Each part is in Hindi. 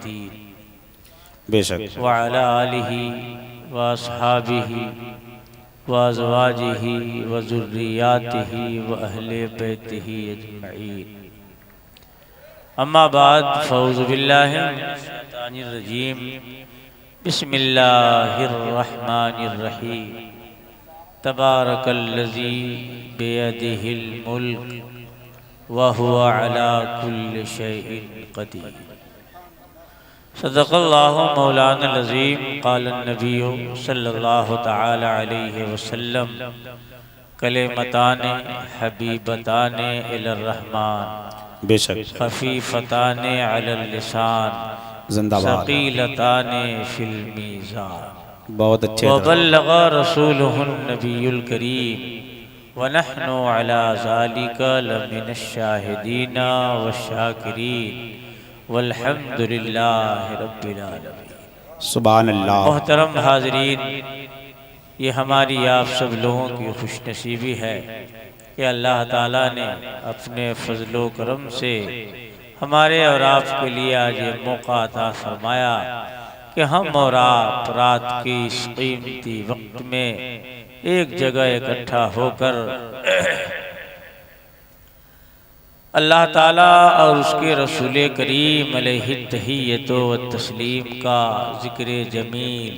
यौमिद्दीन। बेशक। व अला आलिहि व अस्हाबिहि व अज़वाजिहि व ज़ुर्रियातिहि व अहले बैतिहि अजमईन। अम्मा बाद फ़ऊज़ु बिल्लाहि मिनश शैतानिर रजीम। बिस्मिल्लाहिर्रहमानिर्रहीम। तबारकल्लज़ी बियदिहिल मुल्क व हुवा अला कुल्लि शैइन क़दीर। सदक़ल्लाहु मौलाना अज़ीम। क़ालन नबिय्यु सल्लल्लाहु तआला अलैहि वसल्लम कलिमताने हबीबताने इलर रहमान बेशक। खफीफताने अलल लिसान जिंदाबाद। सकीलताने फिल मीज़ान। बहुत अच्छे। वबल्लग़ रसूलुहुन नबियुल करीम व नहनु अला ज़ालिका लमिनश शाहिदीना वश्शाकिरीन वल्हम्दुलिल्लाहि रब्बिल आलमीन। सुभान अल्लाह। मोहतरम हाज़रीन, ये हमारी आप सब लोगों की खुशनसीबी है कि अल्लाह ताला ने अपने फ़ज़्ल-ओ करम से हमारे और आपके लिए आज ये मौका अता फरमाया कि हम और आप रात के इस कीमती वक्त में एक जगह इकट्ठा होकर अल्लाह ताला और उसके रसूल करीम अलैहि तहिय्यतो व तस्लीम का ज़िक्र जमील,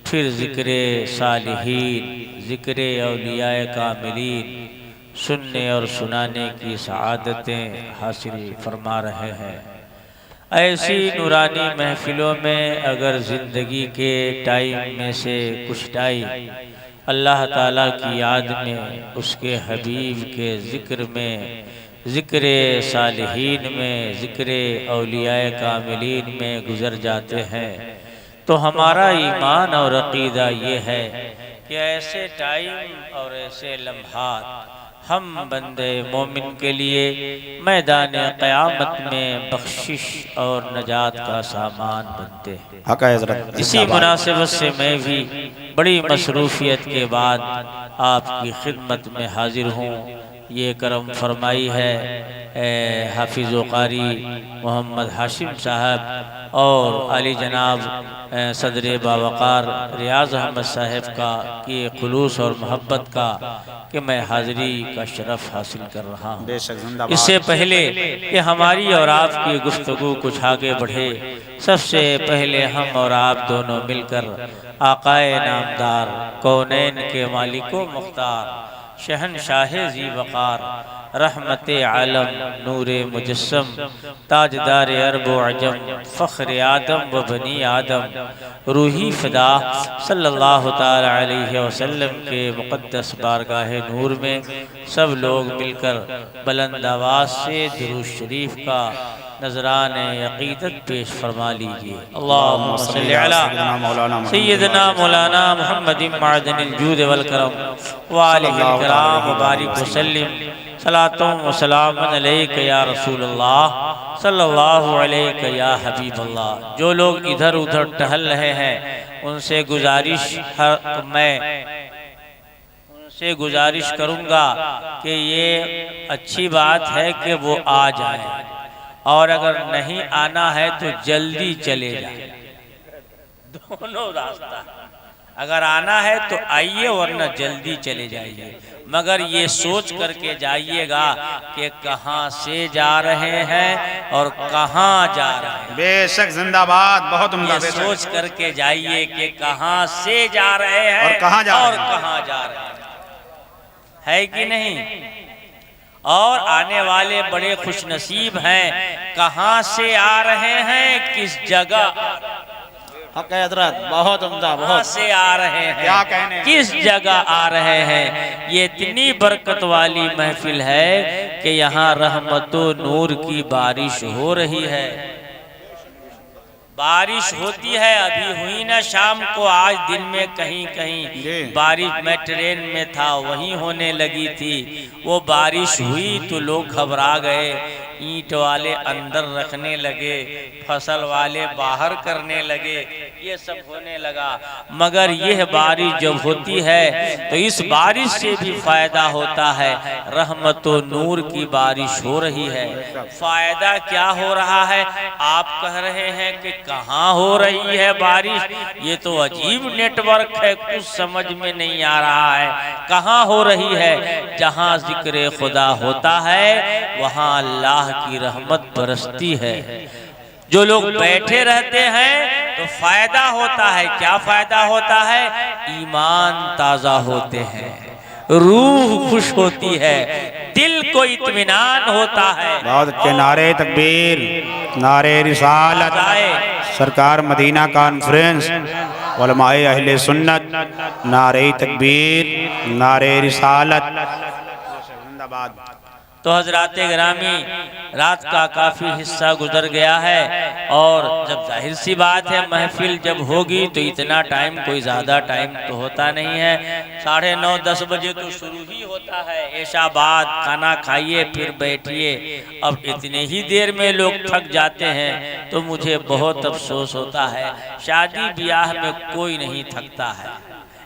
फिर ज़िक्र सालिहीन, ज़िक्र औलियाए कामिलीन सुनने और सुनाने की सआदतें हासिल फरमा रहे हैं। ऐसी नूरानी महफिलों में अगर ज़िंदगी के टाइम में से कुछ टाइम अल्लाह ताला की याद में, उसके हबीब के ज़िक्र में, ज़िक्र सालिहीन में, ज़िक्र औलियाए कामिलीन में गुज़र जाते हैं तो हमारा ईमान और अक़ीदा ये है कि ऐसे टाइम और ऐसे लम्हात हम बंदे मोमिन के लिए मैदान क़यामत में बख्शिश और नजात का सामान बनते हैं। इसी मुनासिबत से मैं भी बड़ी मसरूफ़ियत के बाद आपकी खिदमत में हाजिर हूँ। ये करम फरमाई है हाफिज़ क़ारी मोहम्मद हाशिम साहब और अली जनाब सदर बावक़ार रियाज़ अहमद साहब का कि खुलूस और मोहब्बत का कि मैं हाज़िरी का शरफ़ हासिल कर रहा हूँ। इससे पहले कि हमारी और आपकी गुफ्तगू कुछ आगे बढ़े, सबसे पहले हम और आप दोनों मिलकर आक़ाए नामदार, कौनैन के मालिको मुख्तार, शहनशाहे ज़ी वक़ार, रहमते आलम, नूरे मुजस्सम, ताजदार अरब व अजम, फ़ख्र आदम व बनी आदम, रूही फ़िदा सल्लल्लाहु ताला अलैहि वसल्लम के मुक़द्दस बारगाहे नूर में सब लोग मिलकर बुलंद आवाज़ से दुरूद शरीफ का नजराने अक़ीदत पेश फरमा लीजिए। अल्लाहुम्मा सल्लि अला सय्यिदना मौलाना मुहम्मदिन मअदनिल जूद वल करम व आलिहिल किराम व बारिक व सल्लिम सलातुम व सलामुन अलैका या रसूलल्लाह सल्लल्लाहु अलैका या हबीबल्लाह। जो लोग इधर उधर टहल रहे हैं उनसे गुजारिश करूंगा कि ये अच्छी बात है कि वो आ जाए और अगर नहीं आना है तो जल्दी चले जाए। दोनों रास्ता, अगर आना है तो आइए वरना जल्दी चले जाइए, मगर ये सोच करके जाइएगा कि कहाँ से जा रहे हैं और कहाँ जा रहे हैं। बेशक जिंदाबाद। बहुत उम्दा। ये सोच करके जाइए कि कहाँ से जा रहे हैं और कहाँ जा रहे हैं, है कि नहीं। और आने वाले बड़े खुशनसीब हैं, कहाँ से आ रहे हैं, किस जगह बहुत उम्दा। बहुत से आ रहे हैं, क्या कहने, किस जगह आ रहे हैं। ये इतनी बरकत वाली महफिल है कि यहाँ रहमतो नूर की बारिश हो रही है। बारिश होती है, अभी हुई ना शाम को, आज दिन में कहीं कहीं बारिश, मैं ट्रेन में था वहीं होने लगी थी। वो बारिश हुई तो लोग घबरा गए, ईंट वाले अंदर रखने लगे, फसल वाले बाहर करने लगे ये सब होने लगा। मगर यह बारिश जब होती है तो इस बारिश से भी फायदा होता है। रहमत व नूर की बारिश हो रही है। फायदा क्या हो रहा है? आप कह रहे हैं कि कहाँ हो रही है बारिश, ये तो अजीब नेटवर्क है, कुछ समझ में नहीं आ रहा है। कहाँ हो रही है? जहाँ जिक्र खुदा होता है वहाँ अल्लाह की रहमत बरसती है। जो लोग बैठे रहते हैं तो फायदा होता है। क्या फायदा होता है? ईमान ताजा होते हैं, रूह खुश होती है, दिल को इत्मीनान होता है। बहुत अच्छे नारे तकबीर, नारे रिसालत, सरकार मदीना कॉन्फ्रेंस, उलमाए अहले सुन्नत, नारे तकबीर, नारे रिसालत। जिंदाबाद। तो हजरात गिरामी, रात का काफ़ी हिस्सा गुजर गया है और जब जाहिर सी बात है महफिल जब होगी तो इतना टाइम, कोई ज़्यादा टाइम तो होता नहीं है। 9:30-10 बजे तो शुरू ही होता है। ऐशा बाद खाना खाइए फिर बैठिए। अब इतने ही देर में लोग थक जाते हैं तो मुझे बहुत अफसोस होता है। शादी ब्याह में कोई नहीं थकता है,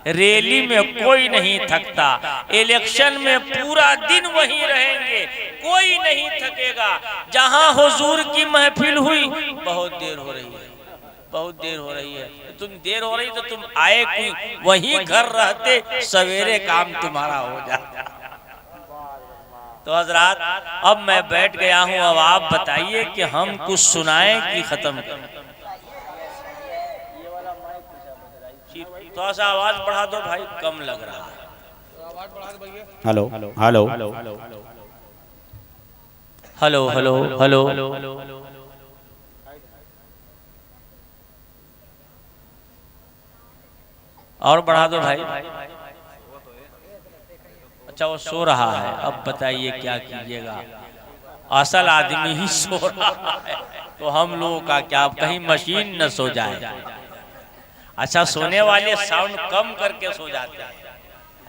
रैली में कोई नहीं थकता, इलेक्शन में पूरा दिन वहीं रहेंगे, कोई नहीं थकेगा। जहां हुजूर की महफिल हुई बहुत देर हो रही है, बहुत देर हो रही है। तुम देर हो रही तो तुम आए क्यों? वहीं घर रहते, सवेरे काम तुम्हारा हो जाता। तो हजरात, अब मैं बैठ गया हूं, अब आप बताइए कि हम कुछ सुनाएं कि खत्म करें? थोड़ा सा आवाज बढ़ा दो भाई, कम लग रहा है। Hello hello hello hello hello, और बढ़ा दो भाई। अच्छा, वो सो रहा है। अब बताइए क्या कीजिएगा, असल आदमी ही सो रहा है तो हम लोगों का क्या, कहीं मशीन न सो जाए। अच्छा, सोने वाले साउंड कम करके सो जाते हैं,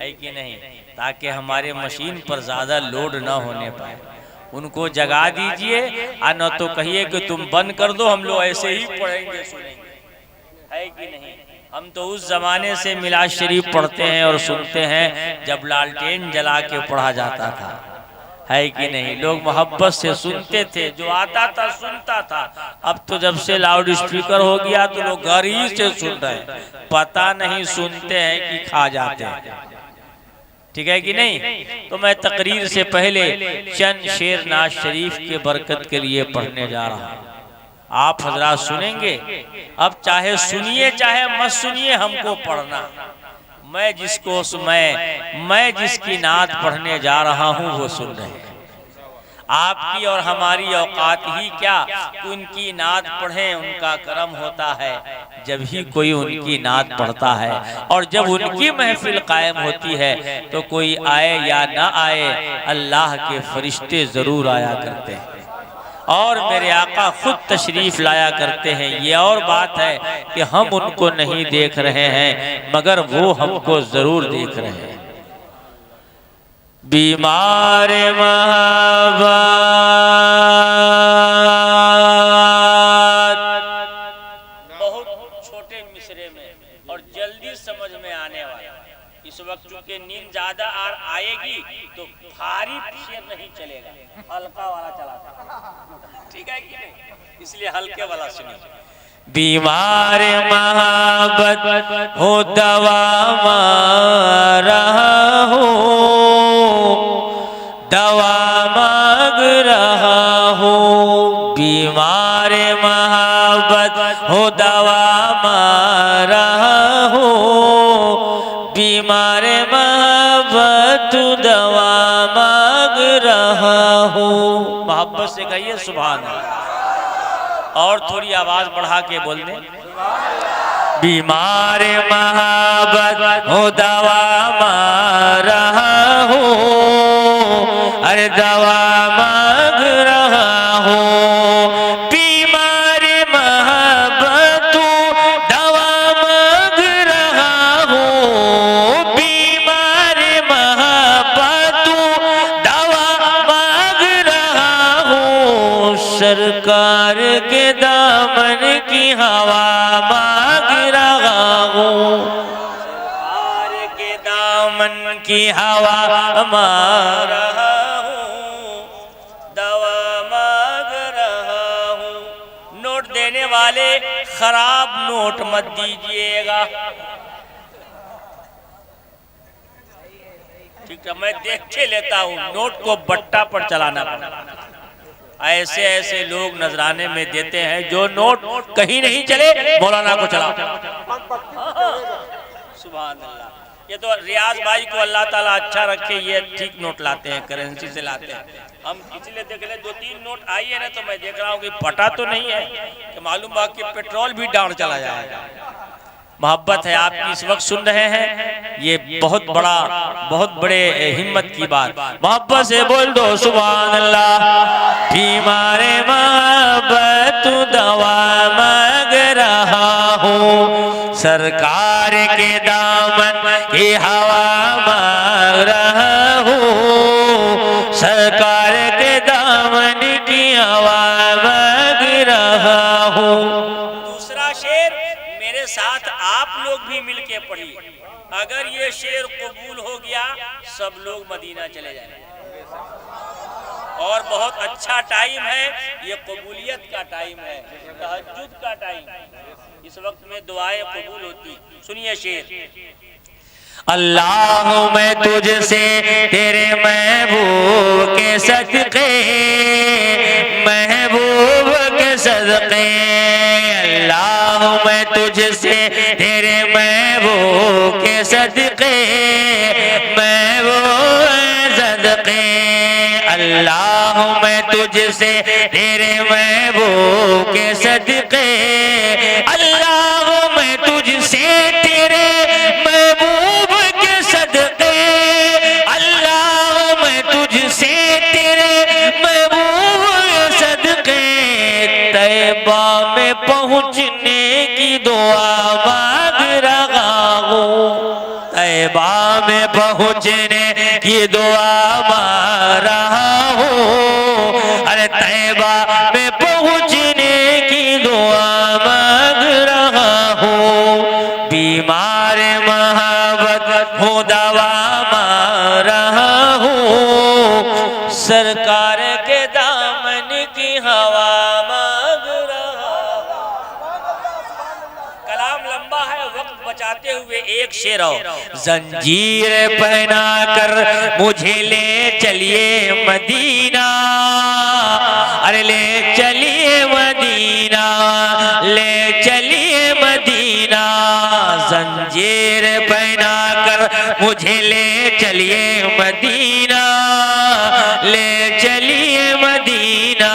है कि नहीं, ताकि हमारे मशीन पर ज़्यादा लोड ना होने पाए। उनको जगा दीजिए, और न तो कहिए कि तुम बंद कर दो, हम लोग ऐसे ही पढ़ेंगे सुनेंगे, है कि नहीं। हम तो उस ज़माने से मिलाद शरीफ पढ़ते हैं और सुनते हैं जब लालटेन जला के पढ़ा जाता था, है कि नहीं। लोग मोहब्बत से सुनते थे, जो आता था सुनता था। अब तो जब से लाउड स्पीकर हो गया तो लोग घर ही से सुन रहे हैं, पता नहीं सुनते हैं कि खा जाते हैं, ठीक है कि नहीं। तो मैं तकरीर से पहले चंद शेर नाज शरीफ के बरकत के लिए पढ़ने जा रहा हूँ। आप हजरात सुनेंगे। अब चाहे सुनिए चाहे मत सुनिए, हमको पढ़ना। मैं जिसकी नात पढ़ने जा रहा हूँ वो सुन रहे हैं। आपकी और हमारी औकात ही क्या, उनकी नात पढ़ें, उनका करम होता है जब ही कोई उनकी नात पढ़ता है। और जब उनकी महफिल कायम होती है तो कोई आए या ना आए, अल्लाह के फरिश्ते जरूर आया करते हैं और मेरे आका खुद तशरीफ लाया करते हैं। ये और बात है कि हम उनको नहीं देख रहे हैं मगर वो हमको जरूर देख रहे हैं। बीमार महबत, बहुत छोटे मिसरे में और जल्दी समझ में आने वाला। इस वक्त चूंकि नींद ज्यादा आएगी तो भारी शेर नहीं चलेगा, हल्का वाला चलाता, ठीक है कि नहीं, इसलिए हल्के वाला सुनिए। बीमार महबत हो दवा रहा हो, दवा मांग रहा हो। बीमार महबत हो दवा मांग रहा हो, बीमार महबत दवा मांग रहा हो। मोहब्बत से कहिए सुभान अल्लाह, और थोड़ी आवाज बढ़ा के बोल दें। बीमार महबत हो दवा मांग रहा हो, अरे दवा मांग रहा हो। बीमार महबत दवा मांग रहा हो, बीमार महबत दवा मांग रहा हो। सरकार के दामन की हवा मांग की हवा मार रहा हूँ, दवा मांग रहा हूँ। नोट देने वाले खराब नोट मत दीजिएगा, ठीक है? मैं देख के लेता हूँ, नोट को बट्टा पर चलाना पड़ता। ऐसे ऐसे लोग नजराने में देते हैं जो नोट कहीं नहीं चले, मौलाना को चला। सुभान अल्लाह। ये तो रियाज भाई को अल्लाह ताला अच्छा रखे, ये ठीक नोट लाते हैं, करेंसी से लाते हैं। हम इसलिए देख ले 2-3 नोट आई है ना, तो मैं देख रहा हूँ कि फटा तो नहीं है, कि मालूम बा कि पेट्रोल भी डाउन चला जाएगा। मोहब्बत है आपकी, इस वक्त सुन रहे हैं, ये बहुत बड़े हिम्मत की बात। मोहब्बत से बोल दो सुभान अल्लाह। बीमारे मोहब्बत दवा मांग रहा हूँ, सरकार के दामन की हवा मांग रहा हूँ, सरकार के दामन की हवा मांग रहा हूँ। दूसरा शेर मेरे साथ आप लोग भी मिलके पढ़िए। अगर ये शेर कबूल हो गया, सब लोग मदीना चले जाएंगे। और बहुत अच्छा टाइम है ये, कबूलियत का टाइम है, तहज्जुद का टाइम। इस वक्त में दुआएं कबूल होती। सुनिए शेर। अल्लाह मैं तुझसे तेरे महबूब के सदके, महबूब के सदके, अल्लाह मैं तुझसे तेरे महबूब के सदके, महबूब सदके, अल्लाह मैं तुझसे तेरे महबूब के सदके, अल्लाह मैं तुझसे तेरे महबूब के सदके, अल्लाह मैं तुझसे तेरे महबूब के सदके, तैबा में पहुँचने की दुआ मांग रहा हूँ, तैबा में पहुँचने की दुआ मांग रहा हूँ, अरे तैबा में पहुँचने की दुआ मांग रहा हूँ। बीमार मोहब्बत हूँ दवा मांग रहा हूँ, सरकार के दामन की हवा मांग रहा हूँ। कलाम लंबा है, वक्त बचाते हुए एक शेर और। जंजीर पहना कर मुझे ले चलिए मदीना, अरे ले चलिए मदीना, ले चलिए मदीना, जंजीर पहना कर मुझे ले चलिए मदीना, ले चलिए मदीना,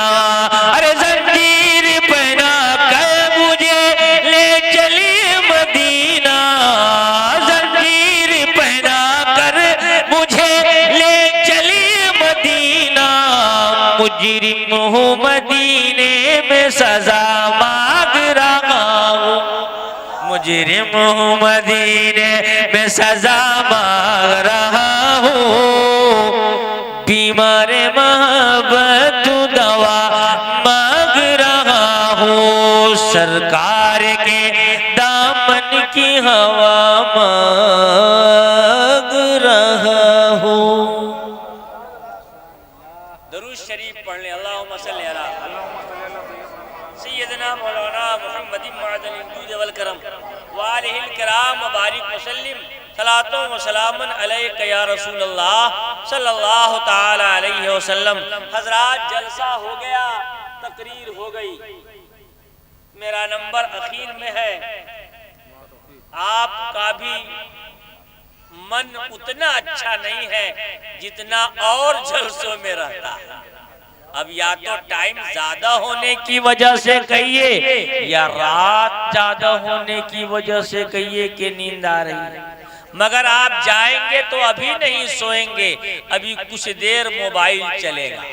अरे जंजीर पहना कर मुझे ले चलिए मदीना, जंजीर पहना कर मुझे ले चलिए मदीना, मुजरिम हूँ मदीने में सजा मांग रहा हूँ, मुजरिम हूँ मदीने में सजा मांग रहा हूँ। बीमार मोहब्बत दवा मांग रहा हूँ, सरकार के दामन की हवा मांग रहा हूँ। दरूद शरीफ पढ़ लें। अल्लाहुम्मा सल्ली अला सय्यदना मौलाना मुहम्मदिन मअदनिल जूद वल करम व आलिहिल किराम बारिक वसल्लिम सलातो व सलामन अलैका या रसूल अल्लाह सल्लल्लाहु ताला अलैहि वसल्लम। हजरात जलसा हो गया, तकरीर हो गई, मेरा नंबर अखीर में है। आपका भी मन उतना अच्छा नहीं है जितना और जलसों में रहता है। अब या तो टाइम ज्यादा होने की वजह से कहिए, या रात ज्यादा होने की वजह से कहिए कि नींद आ रही है। मगर आप जाएंगे तो अभी नहीं सोएंगे, अभी कुछ देर मोबाइल चलेगा,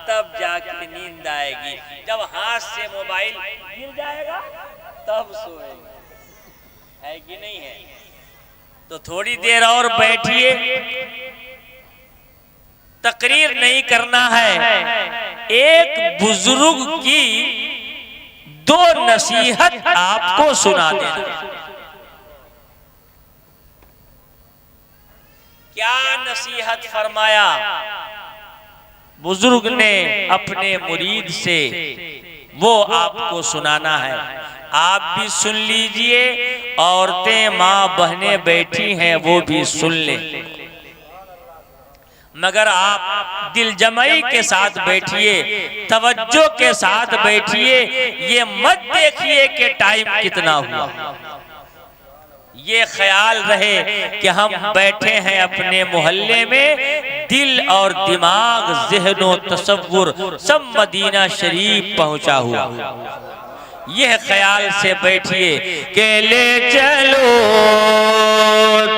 तब जाके नींद आएगी। जब हाथ से मोबाइल गिर जाएगा तब सोएंगे, है कि नहीं है? तो थोड़ी देर और बैठिए, तकरीर नहीं करना है। एक बुजुर्ग की दो नसीहत आपको सुना देना। क्या नसीहत फरमाया बुजुर्ग ने अपने मुरीद से, वो आपको सुनाना है। आप भी सुन लीजिए, औरतें माँ बहनें बैठी हैं वो भी सुन ले, मगर आप दिल जमाई के साथ बैठिए, तवज्जो के साथ बैठिए। ये मत देखिए कि टाइम कितना हुआ, ये ख्याल रहे कि हम बैठे हैं अपने मोहल्ले में, दिल और दिमाग ज़हनो तसव्वुर सब मदीना शरीफ पहुंचा हुआ। यह ख्याल से बैठिए कि ले चलो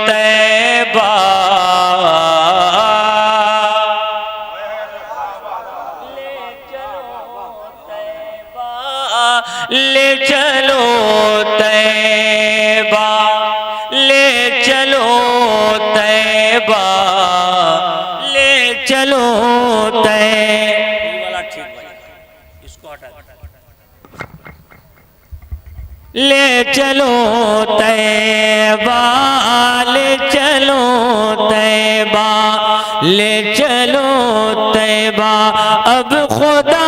तैबा, ले चलो तैबा, ले चलो तैबा, ले चलो तैबा, ठीक है, इसको हटा, ले चलो तैबा, ले चलो तैबा, ले चलो तैबा, अब खुदा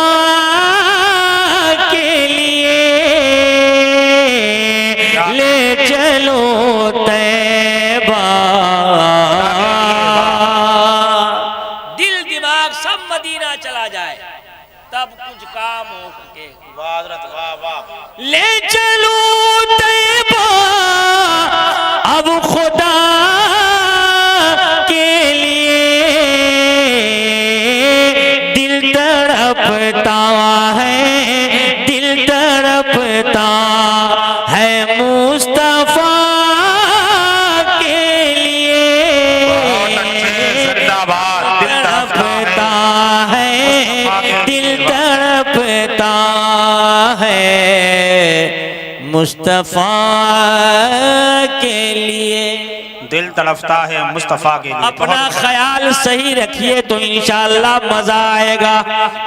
ले चलो तैबा। दिल दिमाग सब मदीना चला जाए तब कुछ काम हो सके। ले चलो तैबा, अब खुदा के लिए दिल तड़पता है, दिल तड़पता है मुस्तफा के लिए, तड़पता है, दिल तड़पता है मुस्तफा के लिए, दिल तड़पता है मुस्तफ़ा के लिए। अपना ख्याल सही रखिए तो इंशाअल्लाह मजा आएगा,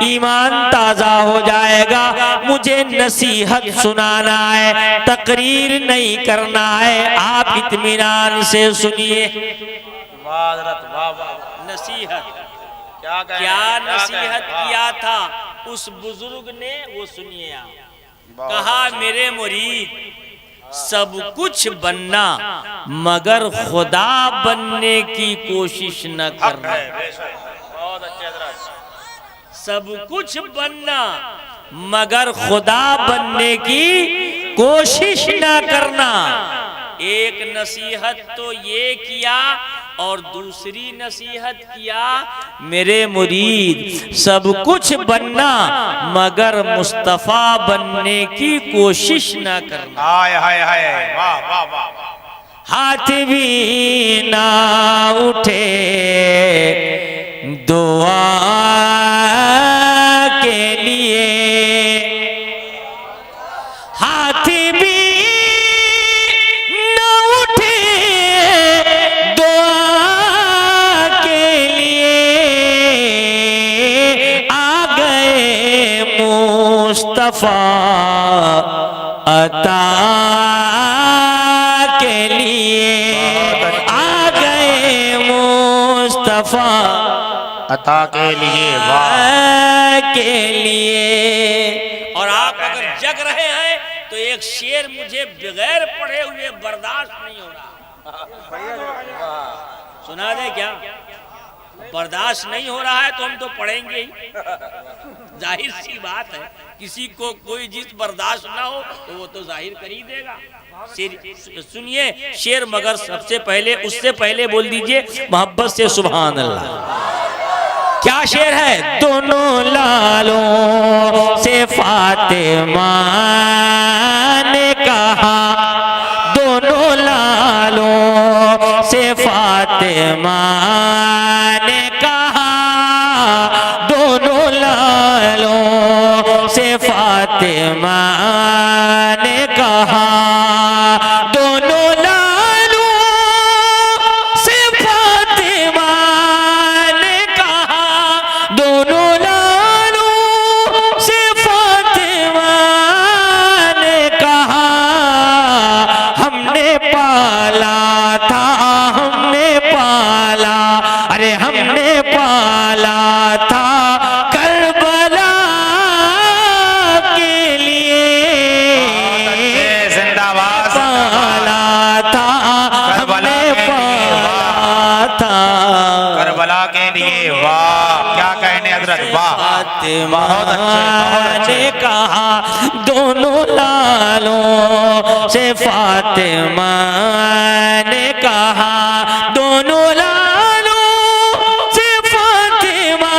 ईमान ताजा हो जाएगा। मुझे नसीहत सुनाना है, तकरीर नहीं करना है, आप इत्मीनान से सुनिए। नसीहत क्या नसीहत किया था उस बुजुर्ग ने, वो सुनिए आप। कहा मेरे मुरीद सब कुछ बनना मगर खुदा बनने की कोशिश न करना। सब कुछ बनना मगर खुदा बनने की कोशिश न करना। एक नसीहत तो ये किया और दूसरी नसीहत किया मेरे मुरीद सब कुछ बनना मगर मुस्तफा बनने की कोशिश न करना। हाय हाय हाय, वाह वाह वाह, हाथ भी ना उठे दुआ के लिए, हाथ भी मुस्तफा अता के लिए, आ गए मुस्तफा अता के लिए, के लिए। और आप अगर जग रहे हैं तो एक शेर मुझे बगैर पढ़े हुए बर्दाश्त नहीं हो रहा, सुना दे क्या? बर्दाश्त नहीं हो रहा है तो हम तो पढ़ेंगे ही, जाहिर सी बात है। किसी को कोई चीज बर्दाश्त ना हो तो वो तो जाहिर कर ही देगा। सुनिए शेर, मगर सबसे पहले उससे पहले बोल दीजिए मोहब्बत से सुभान अल्लाह। क्या शेर है? दोनों लालों से फातिमा ने कहा, दोनों लालों से फातिमा ने कहा, दोनों लालों से फातिमा ने कहा, दोनों लालों से फातिमा ने कहा, दोनों लालों से फातिमा ने कहा, हमने पाला था, हमने पाला लिए। वाह क्या कहने हजरत, वाह फातिमा बहुत अच्छे। ने कहा दोनों लालों से, फातिमा ने कहा दोनों लालों से, फातिमा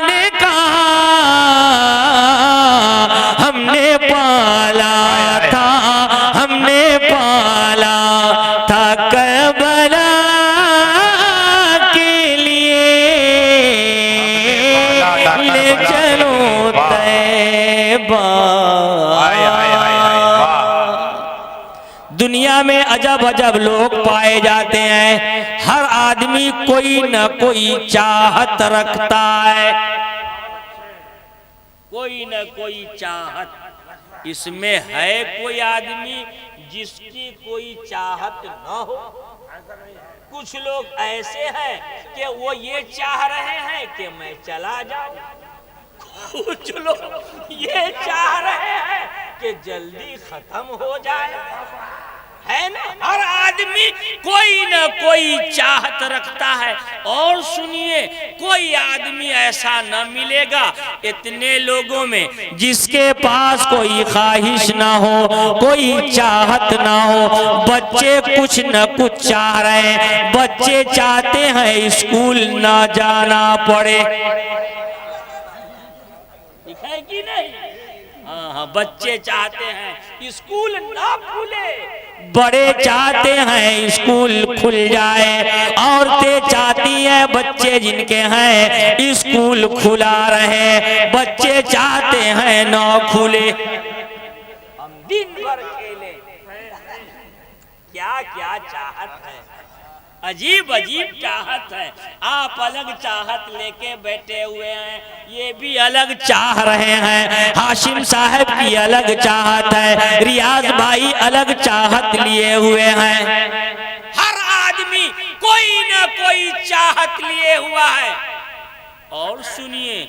ने कहा हमने पाला था, हमने पाला था करबला के लिए, ले चलो तैबा। दुनिया में अजब अजब लोग पाए जाते हैं, हर आदमी कोई न कोई चाहत रखता है, कोई न कोई चाहत। इसमें है कोई आदमी जिसकी कोई चाहत न हो। कुछ लोग ऐसे हैं कि वो ये चाह रहे हैं कि मैं चला जाऊं, कुछ लोग ये चाह रहे हैं कि जल्दी खत्म हो जाए, है ना। हर आदमी कोई न कोई चाहत रखता है। और सुनिए, कोई आदमी ऐसा न मिलेगा इतने लोगों में जिसके पास कोई ख्वाहिश ना हो, कोई चाहत ना हो। बच्चे कुछ न कुछ चाह रहे हैं, बच्चे चाहते हैं स्कूल ना जाना पड़े, ठीक है कि नहीं? हाँ, बच्चे चाहते हैं स्कूल ना खुले, बड़े चाहते हैं स्कूल खुल जाए, औरतें चाहती हैं बच्चे जिनके हैं स्कूल खुला रहे, बच्चे चाहते हैं ना खुले, हम दिन भर खेले। क्या क्या चाहत है, अजीब अजीब चाहत है। आप अलग चाहत लेके बैठे हुए हैं, ये भी अलग चाह रहे हैं। हाशिम साहब की अलग चाहत है, रियाज भाई अलग चाहत लिए हुए हैं। हर आदमी कोई ना कोई चाहत लिए हुआ है। और सुनिए,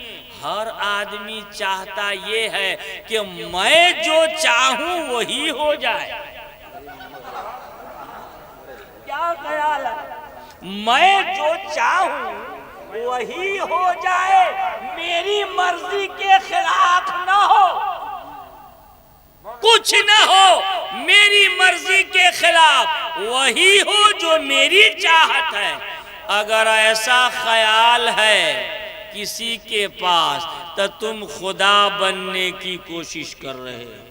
हर आदमी चाहता ये है कि मैं जो चाहूं वही हो जाए। क्या ख्याल है? मैं जो चाहूं वही हो जाए, मेरी मर्जी के खिलाफ ना हो, कुछ ना हो मेरी मर्जी के खिलाफ, वही हो जो मेरी चाहत है। अगर ऐसा ख्याल है किसी के पास तो तुम खुदा बनने की कोशिश कर रहे हो।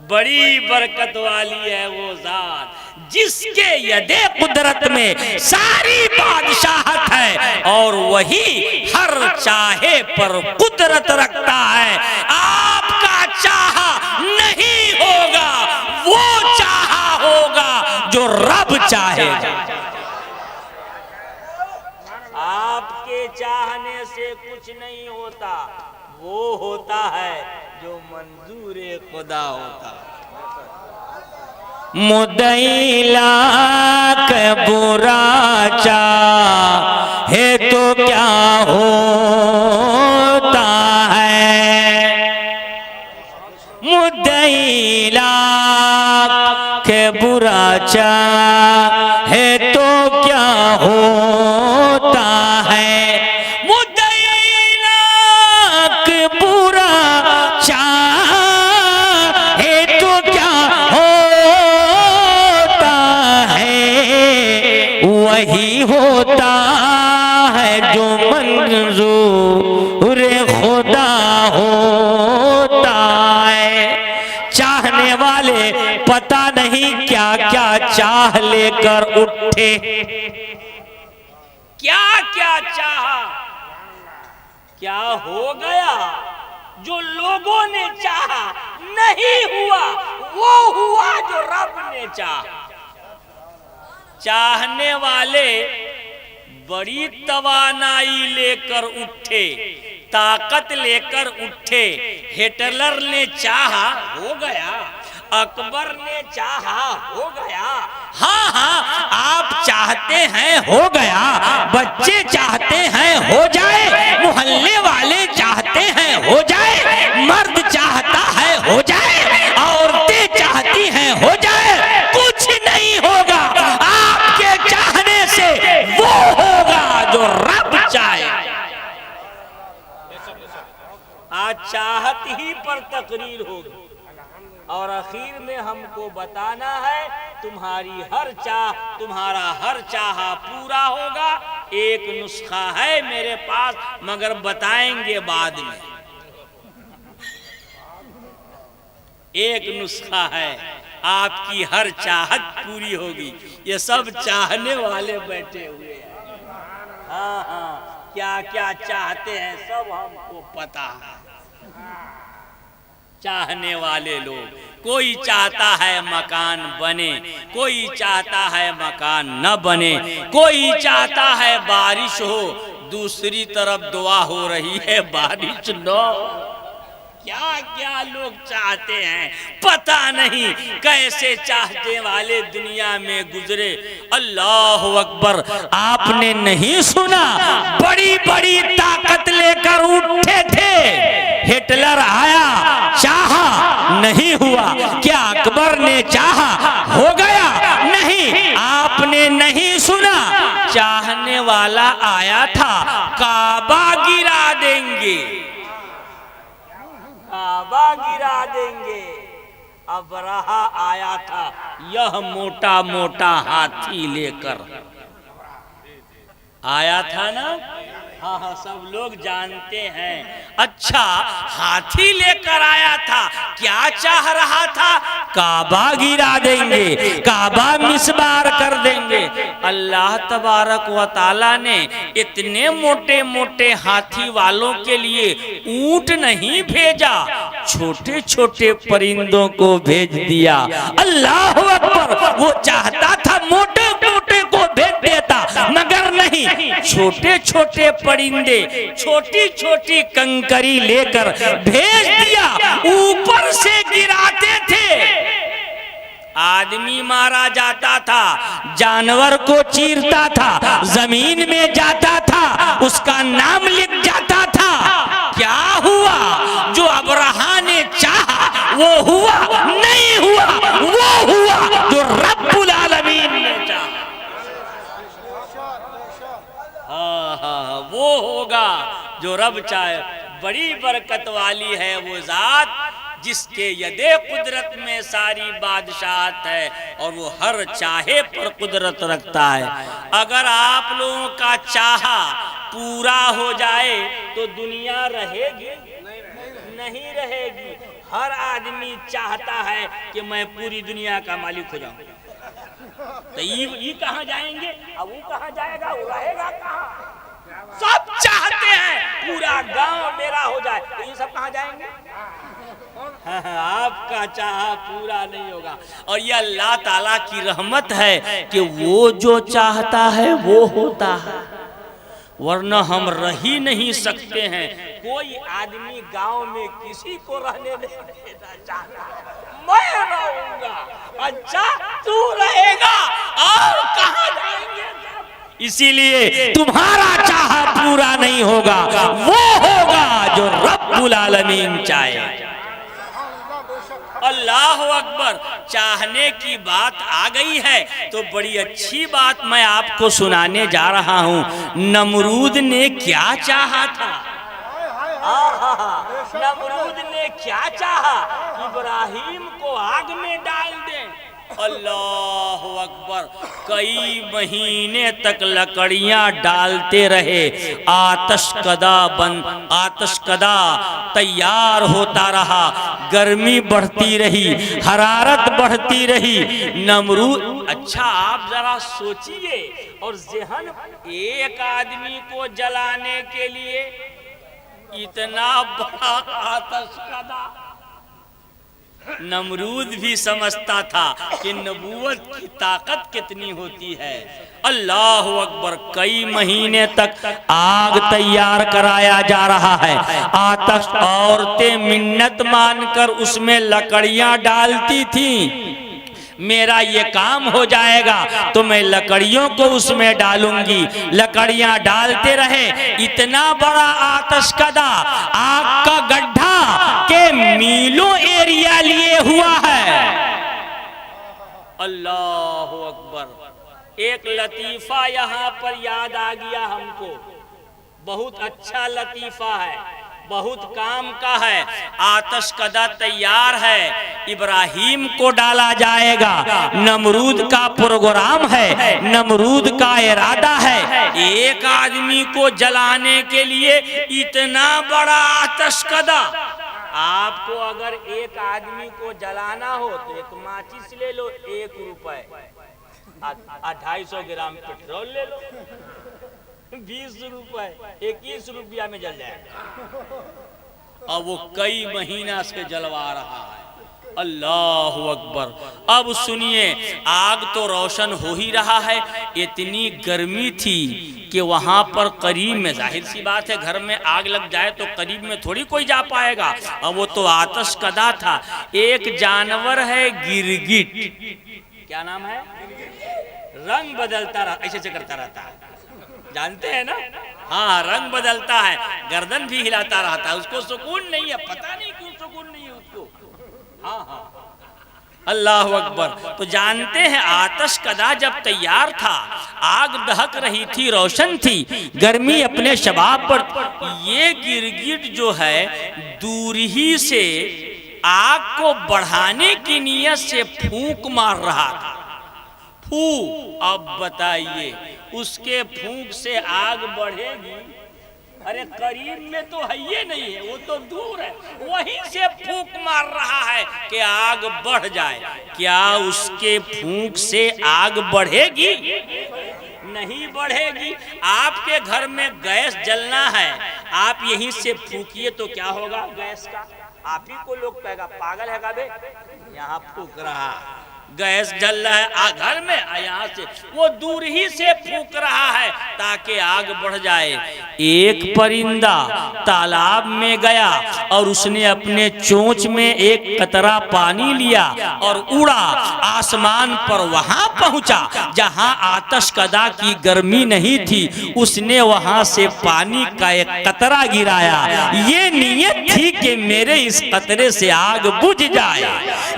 बड़ी बरकत वाली है वो जात जिसके यदे कुदरत में सारी बादशाहत है और वही हर चाहे पर कुदरत रखता है। आपका चाहा नहीं होगा, वो चाहा होगा जो रब चाहेगा। आपके चाहने से कुछ नहीं होता, वो होता है जो मंजूरे खुदा होता। मुद्दई लाख बुरा चाहे तो क्या होता है, मुद्दई लाख बुरा चाहे तो क्या होता है, वही होता है जो मंजूर खुदा होता है। चाहने वाले पता नहीं क्या क्या चाह लेकर उठे, क्या क्या चाहा, क्या हो गया जो लोगों ने चाहा नहीं हुआ, वो हुआ जो रब ने चाहा। चाहने वाले बड़ी तवानाई लेकर उठे, ताकत लेकर उठे। हिटलर ने चाहा हो गया, अकबर ने चाहा हो गया। हाँ हाँ, आप चाहते हैं हो गया, बच्चे चाहते हैं हो जाए, मोहल्ले वाले चाहते हैं हो जाए, मर्द चाहता है हो जाए, औरतें चाहती हैं हो जाए। कुछ नहीं होगा, आपके चाहने से वो होगा जो रब तकरीर होगी और आखिर में हमको बताना है तुम्हारी हर चाह, तुम्हारा हर चाह पूरा होगा। एक नुस्खा है मेरे पास, मगर बताएंगे बाद में। एक नुस्खा है, आपकी हर चाहत पूरी होगी। ये सब चाहने वाले बैठे हुए हैं। हाँ हाँ, क्या क्या चाहते हैं सब हमको पता है। चाहने वाले लोग, कोई चाहता है मकान बने, कोई चाहता है मकान न बने, कोई चाहता है बारिश हो, दूसरी तरफ दुआ हो रही है बारिश न हो। क्या क्या लोग चाहते हैं पता नहीं, कैसे चाहते वाले दुनिया में गुजरे। अल्लाह अकबर। आपने नहीं सुना बड़ी बड़ी ताकत लेकर उठे थे, हिटलर आया, चाहा नहीं हुआ। क्या अकबर ने चाहा हो गया? नहीं। आपने नहीं सुना चाहने वाला आया था, काबा गिरा देंगे, काबा गिरा देंगे। अबरहा आया था यह मोटा मोटा हाथी लेकर आया था ना। हाँ हाँ, सब लोग जानते हैं। अच्छा, हाथी लेकर आया था, क्या चाह रहा था? काबा गिरा देंगे, काबा मिसबार कर देंगे। अल्लाह तबारक व ताला ने इतने मोटे मोटे हाथी वालों के लिए ऊंट नहीं भेजा, छोटे छोटे परिंदों को भेज दिया। अल्लाह अकबर। वो चाहता था मोटे मोटे को भेज देता, मगर नहीं, छोटे छोटे परिंदे, छोटी छोटी कंकरी लेकर भेज दिया। ऊपर से गिराते थे, आदमी मारा जाता था, जानवर को चीरता था, जमीन में जाता था, उसका नाम लिख जाता था। क्या हुआ? जो अबरहा ने चाहा वो हुआ नहीं हुआ, वो हुआ जो रब्बुल आलमीन ने चाहा। हाँ, वो होगा जो रब चाहे। बड़ी बरकत वाली है वो जात जिसके यदे कुदरत में सारी बादशाहत है और वो हर चाहे पर कुदरत रखता है। अगर आप लोगों का चाहा पूरा हो जाए तो दुनिया रहेगी? नहीं रहेगी। हर आदमी चाहता है कि मैं पूरी दुनिया का मालिक हो जाऊं। तो ये कहाँ जाएंगे? अब वो कहाँ जाएगा? वो रहेगा कहाँ? सब चाहते हैं पूरा गांव मेरा हो जाए, तो ये सब कहाँ जाएंगे? आपका चाहा पूरा नहीं होगा। और ये अल्लाह ताला की रहमत है कि वो जो चाहता है वो होता है, वरना हम रह ही नहीं सकते हैं। कोई आदमी गांव में किसी को रहने नहीं देना चाहता। मैं रहूंगा। अच्छा, तू रहेगा और कहाँ जाएंगे? इसीलिए तुम्हारा चाहा पूरा नहीं होगा, वो होगा जो रब्बुल आलमीन चाहे। अल्लाह अकबर। चाहने की बात आ गई है तो बड़ी अच्छी बात मैं आपको सुनाने जा रहा हूँ। नमरूद ने क्या चाहा था? नमरूद ने क्या चाहा? इब्राहिम को आग में डाल दे। अल्लाह अकबर। कई महीने तक लकड़ियां डालते रहे, आतशकदा तैयार होता रहा, गर्मी बढ़ती रही, हरारत बढ़ती रही। नमरूद, अच्छा आप जरा सोचिए, और जहन एक आदमी को जलाने के लिए इतना बड़ा आतशकदा। नमरूद भी समझता था कि नबूवत की ताकत कितनी होती है। अल्लाह अकबर। कई महीने तक आग तैयार कराया जा रहा है, आतश। औरतें मिन्नत मानकर उसमें लकड़ियां डालती थीं। मेरा ये काम हो जाएगा तो मैं लकड़ियों को उसमें डालूंगी। लकड़ियां डालते रहे, इतना बड़ा आतशकदा, आग का गड्ढा के मीलों एरिया लिए हुआ है। अल्लाह अकबर। एक लतीफा यहाँ पर याद आ गया हमको, बहुत अच्छा लतीफा है। बहुत काम का है, आतश कदा तैयार है, इब्राहिम को डाला जाएगा। नमरूद का प्रोग्राम है, नमरूद का इरादा है, एक आदमी को जलाने के लिए इतना बड़ा आतश कदा। आपको अगर एक आदमी को जलाना हो तो एक माचिस ले लो, 1 रुपए, 250 ग्राम पेट्रोल ले लो, 20 रुपए, 21 रुपया में जल जाएगा। अब वो कई महीना से जलवा रहा है। अल्लाह अकबर। अब सुनिए, आग तो रोशन हो ही रहा है, इतनी गर्मी थी कि वहां पर करीब में, जाहिर सी बात है घर में आग लग जाए तो करीब में थोड़ी कोई जा पाएगा। अब वो तो आतश कदा था। एक जानवर है गिरगिट, क्या नाम है, रंग बदलता रहा, ऐसे ऐसे करता रहता है, जानते हैं ना? हाँ, रंग बदलता है, गर्दन भी हिलाता रहता है, उसको सुकून नहीं है, पता नहीं क्यों सुकून नहीं है उसको। हाँ हाँ, अल्लाह अकबर। तो जानते हैं आतश कदा जब तैयार था, आग दहक रही थी, रोशन थी, गर्मी अपने शबाब पर, ये गिरगिट जो है दूर ही से आग को बढ़ाने की नीयत से फूंक मार रहा था। फूंक, अब बताइए उसके फूंक से आग बढ़ेगी? अरे करीब में तो है ये नहीं है, वो तो दूर है, वहीं से फूंक मार रहा है कि आग बढ़ जाए। क्या उसके फूंक से आग बढ़ेगी? नहीं बढ़ेगी। आपके घर में गैस जलना है, आप यहीं से फूंकिए तो क्या होगा गैस का? आप ही को लोग कहेगा पागल है का बे, यहाँ फूंक रहा, गैस जल रहा है घर में, यहाँ से वो दूर ही से फूंक रहा है ताकि आग बढ़ जाए। एक परिंदा तालाब में गया और उसने अपने चोंच में एक कतरा पानी लिया और उड़ा आसमान पर, वहां पहुंचा जहां आतश कदा की गर्मी नहीं थी। उसने वहां से पानी का एक कतरा गिराया, ये नियत थी कि मेरे इस कतरे से आग बुझ जाए।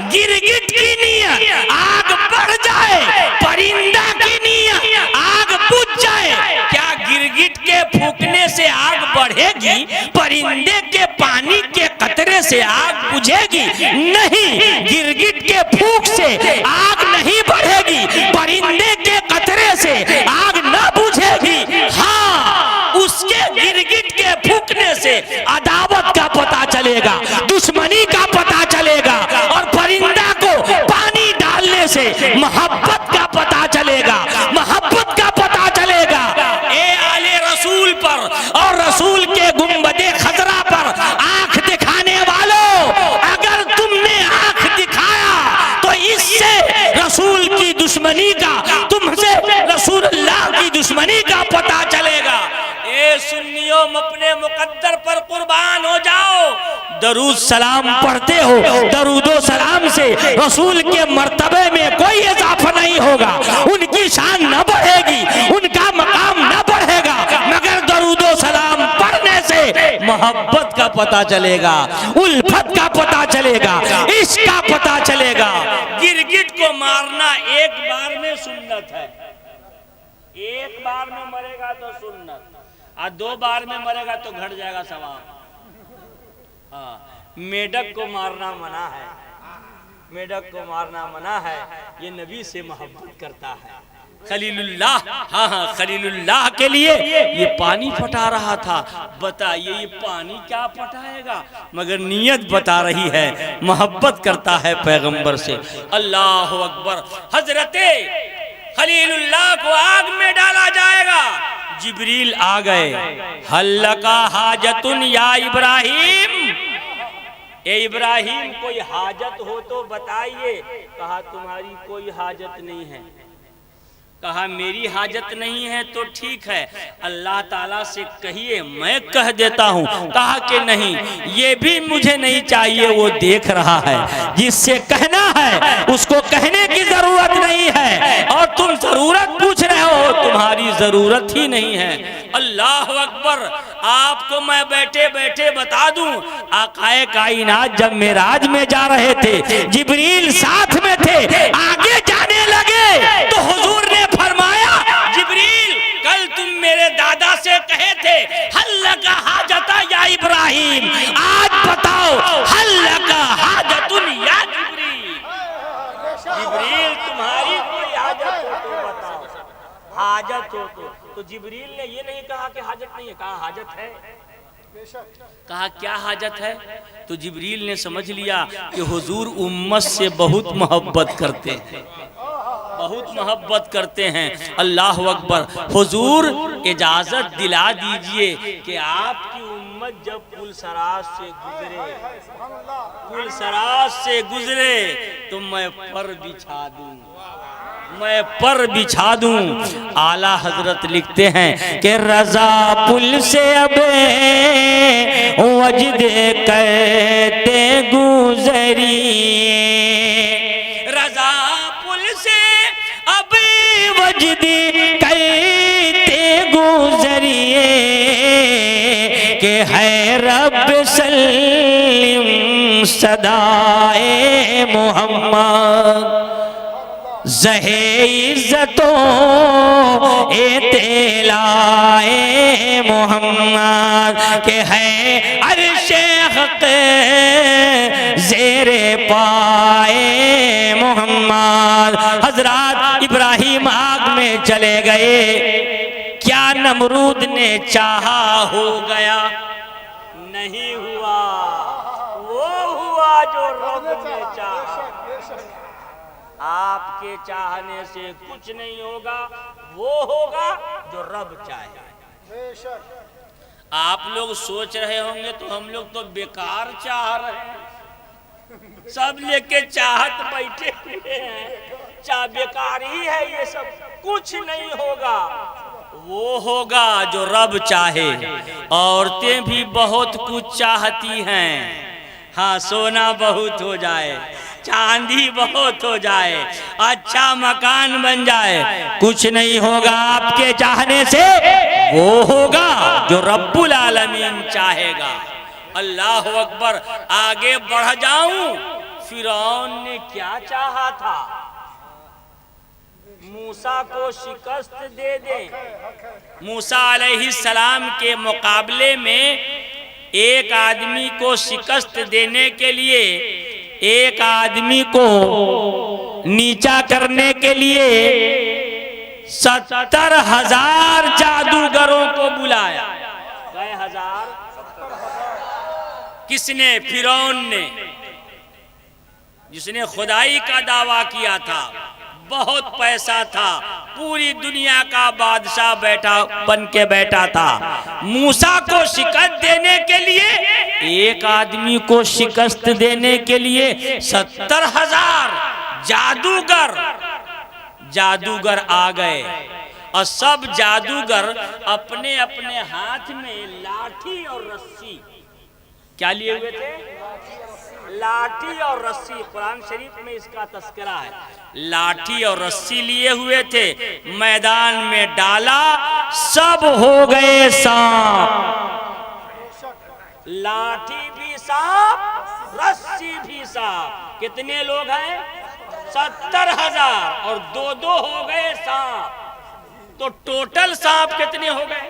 गिरगिट की नियत आग बढ़ जाए, परिंदा की नियत आग बुझ जाए। क्या गिरगिट के फूंकने से आग बढ़ेगी? परिंदे के पानी के कतरे से आग बुझेगी? नहीं, गिरगिट के फूंक से आग नहीं बढ़ेगी, परिंदे के कतरे से आग न बुझेगी। हाँ, उसके गिरगिट के फूंकने से अदावत का पता चलेगा, दुश्मनी का पता चलेगा, और परिंदा को पानी डालने से मोहब्बत का पता चलेगा, मोहब्बत का पता चलेगा। ए आले रसूल पर और रसूल के गुंबदे खजरा पर आंख दिखाने वालों, अगर तुमने आंख दिखाया तो इससे रसूल की दुश्मनी का, तुमसे रसूलुल्लाह की दुश्मनी का पता चलेगा। ए सुन्नियों, अपने मुकद्दर पर कुर्बान हो जाओ। दरूद सलाम पढ़ते हो, दरूदो सलाम से रसूल के मर्तबे में कोई इजाफा नहीं होगा, उनकी शान न बढ़ेगी, उनका मकाम न बढ़ेगा, मगर दरूदो सलाम पढ़ने से मोहब्बत का पता चलेगा, उल्फत का पता चलेगा, इश्क का पता चलेगा। गिरगिट को मारना एक बार में सुन्नत है, एक बार में मरेगा तो सुन्नत, और 2 बार में मरेगा तो घट जाएगा सवाब। हाँ, मेढक को मारना मना है, मेढक को मारना मना है, ये नबी से मोहब्बत करता है। खलीलुल्लाह, हाँ हाँ, खलीलुल्लाह के लिए ये पानी फटा रहा था। बताइए ये पानी क्या फटाएगा, मगर नियत बता रही है, मोहब्बत करता है पैगंबर से। अल्लाह अकबर। हजरते खलीलुल्लाह को आग में डाला जाएगा। जिब्रील आ गए, हल्लका हाजतुन या इब्राहिम, ए इब्राहिम कोई हाजत हो तो बताइए। कहा तुम्हारी कोई हाजत नहीं है। कहा मेरी हाजत नहीं है तो ठीक है, अल्लाह ताला से कहिए मैं कह देता हूँ। कहा कि नहीं, ये भी मुझे नहीं चाहिए, वो देख रहा है, जिससे कहना है उसको कहने की जरूरत नहीं है, और तुम जरूरत पूछ रहे हो, तुम्हारी जरूरत ही नहीं है। अल्लाह अकबर। आपको मैं बैठे बैठे बता दूं, आकाए कायनात जब मेराज में जा रहे थे, जिब्रील साथ में थे, आगे जाने लगे तो हुजूर ने फरमाया, जिब्रील कल तुम मेरे दादा से कहे थे हल्ला का हाजता या इब्राहिम, इब्राहिम, आज बताओ हल्लका हाजतुन या जिब्रील, जिब्रील तुम्हारी कोई हाजत हो तो बताओ, हाजत हो तो जिब्रील ने ये नहीं कहा कि हाजत नहीं है, कहा हाजत है। कहा क्या हाजत है? तो जिब्रील ने समझ लिया कि हुजूर उम्मत से बहुत मोहब्बत करते हैं, बहुत मोहब्बत करते हैं। अल्लाह अकबर। हुजूर इजाजत दिला दीजिए कि आपकी उम्मत जब पुलसराज से गुजरे, पुलसराज से गुजरे तो मैं पर बिछा दूं, मैं पर बिछा दूं। आला हजरत लिखते हैं कि रजा पुल से अब वजद कहते गुजरी, रजा पुल से अब वजद कहते गुजरिए कि है रब सल्लिम सदाए मोहम्मद, ज़हे इज़्ज़तो ए तेलाए मोहम्मद के है अर्शे हक़ ज़ेरे पाए मोहम्मद। हज़रत इब्राहिम आग में चले गए, क्या नमरूद ने चाहा हो गया? नहीं हुआ, वो हुआ जो रब ने चाहा। आपके चाहने से कुछ नहीं होगा, वो होगा जो रब चाहे। आप लोग सोच रहे होंगे तो हम लोग तो बेकार चाह रहे हैं, सब लेके चाहत बैठे हुए हैं, चाह बेकार ही है ये सब, कुछ नहीं होगा, वो होगा जो रब चाहे। औरतें भी बहुत कुछ चाहती हैं, हाँ सोना बहुत हो जाए, चांदी बहुत हो जाए, अच्छा मकान बन जाए, कुछ नहीं होगा आपके चाहने से, वो होगा जो रब्बुल आलमीन चाहेगा। अल्लाह अकबर। आगे बढ़ जाऊं, फिरौन ने क्या चाहा था? मूसा को शिकस्त दे दे। मूसा अलैहिस्सलाम के मुकाबले में एक आदमी को शिकस्त देने के लिए, एक आदमी को नीचा करने के लिए 70,000 जादूगरों को बुलाया। कई हजार? किसने? फिरौन ने, जिसने खुदाई का दावा किया था, बहुत पैसा था, पूरी दुनिया का बादशाह बैठा बन के बैठा था। मूसा को शिकस्त देने के लिए, एक आदमी को शिकस्त देने के लिए 70,000 जादूगर आ गए, और सब जादूगर अपने अपने हाथ में लाठी और रस्सी, क्या लिए हुए थे? लाठी और रस्सी। कुरान शरीफ में इसका तस्करा है, लाठी और रस्सी लिए हुए थे। मैदान में डाला, सब हो गए सांप, लाठी भी सांप, रस्सी भी सांप। कितने लोग हैं? 70,000, और दो हो गए सांप, तो टोटल सांप कितने हो गए?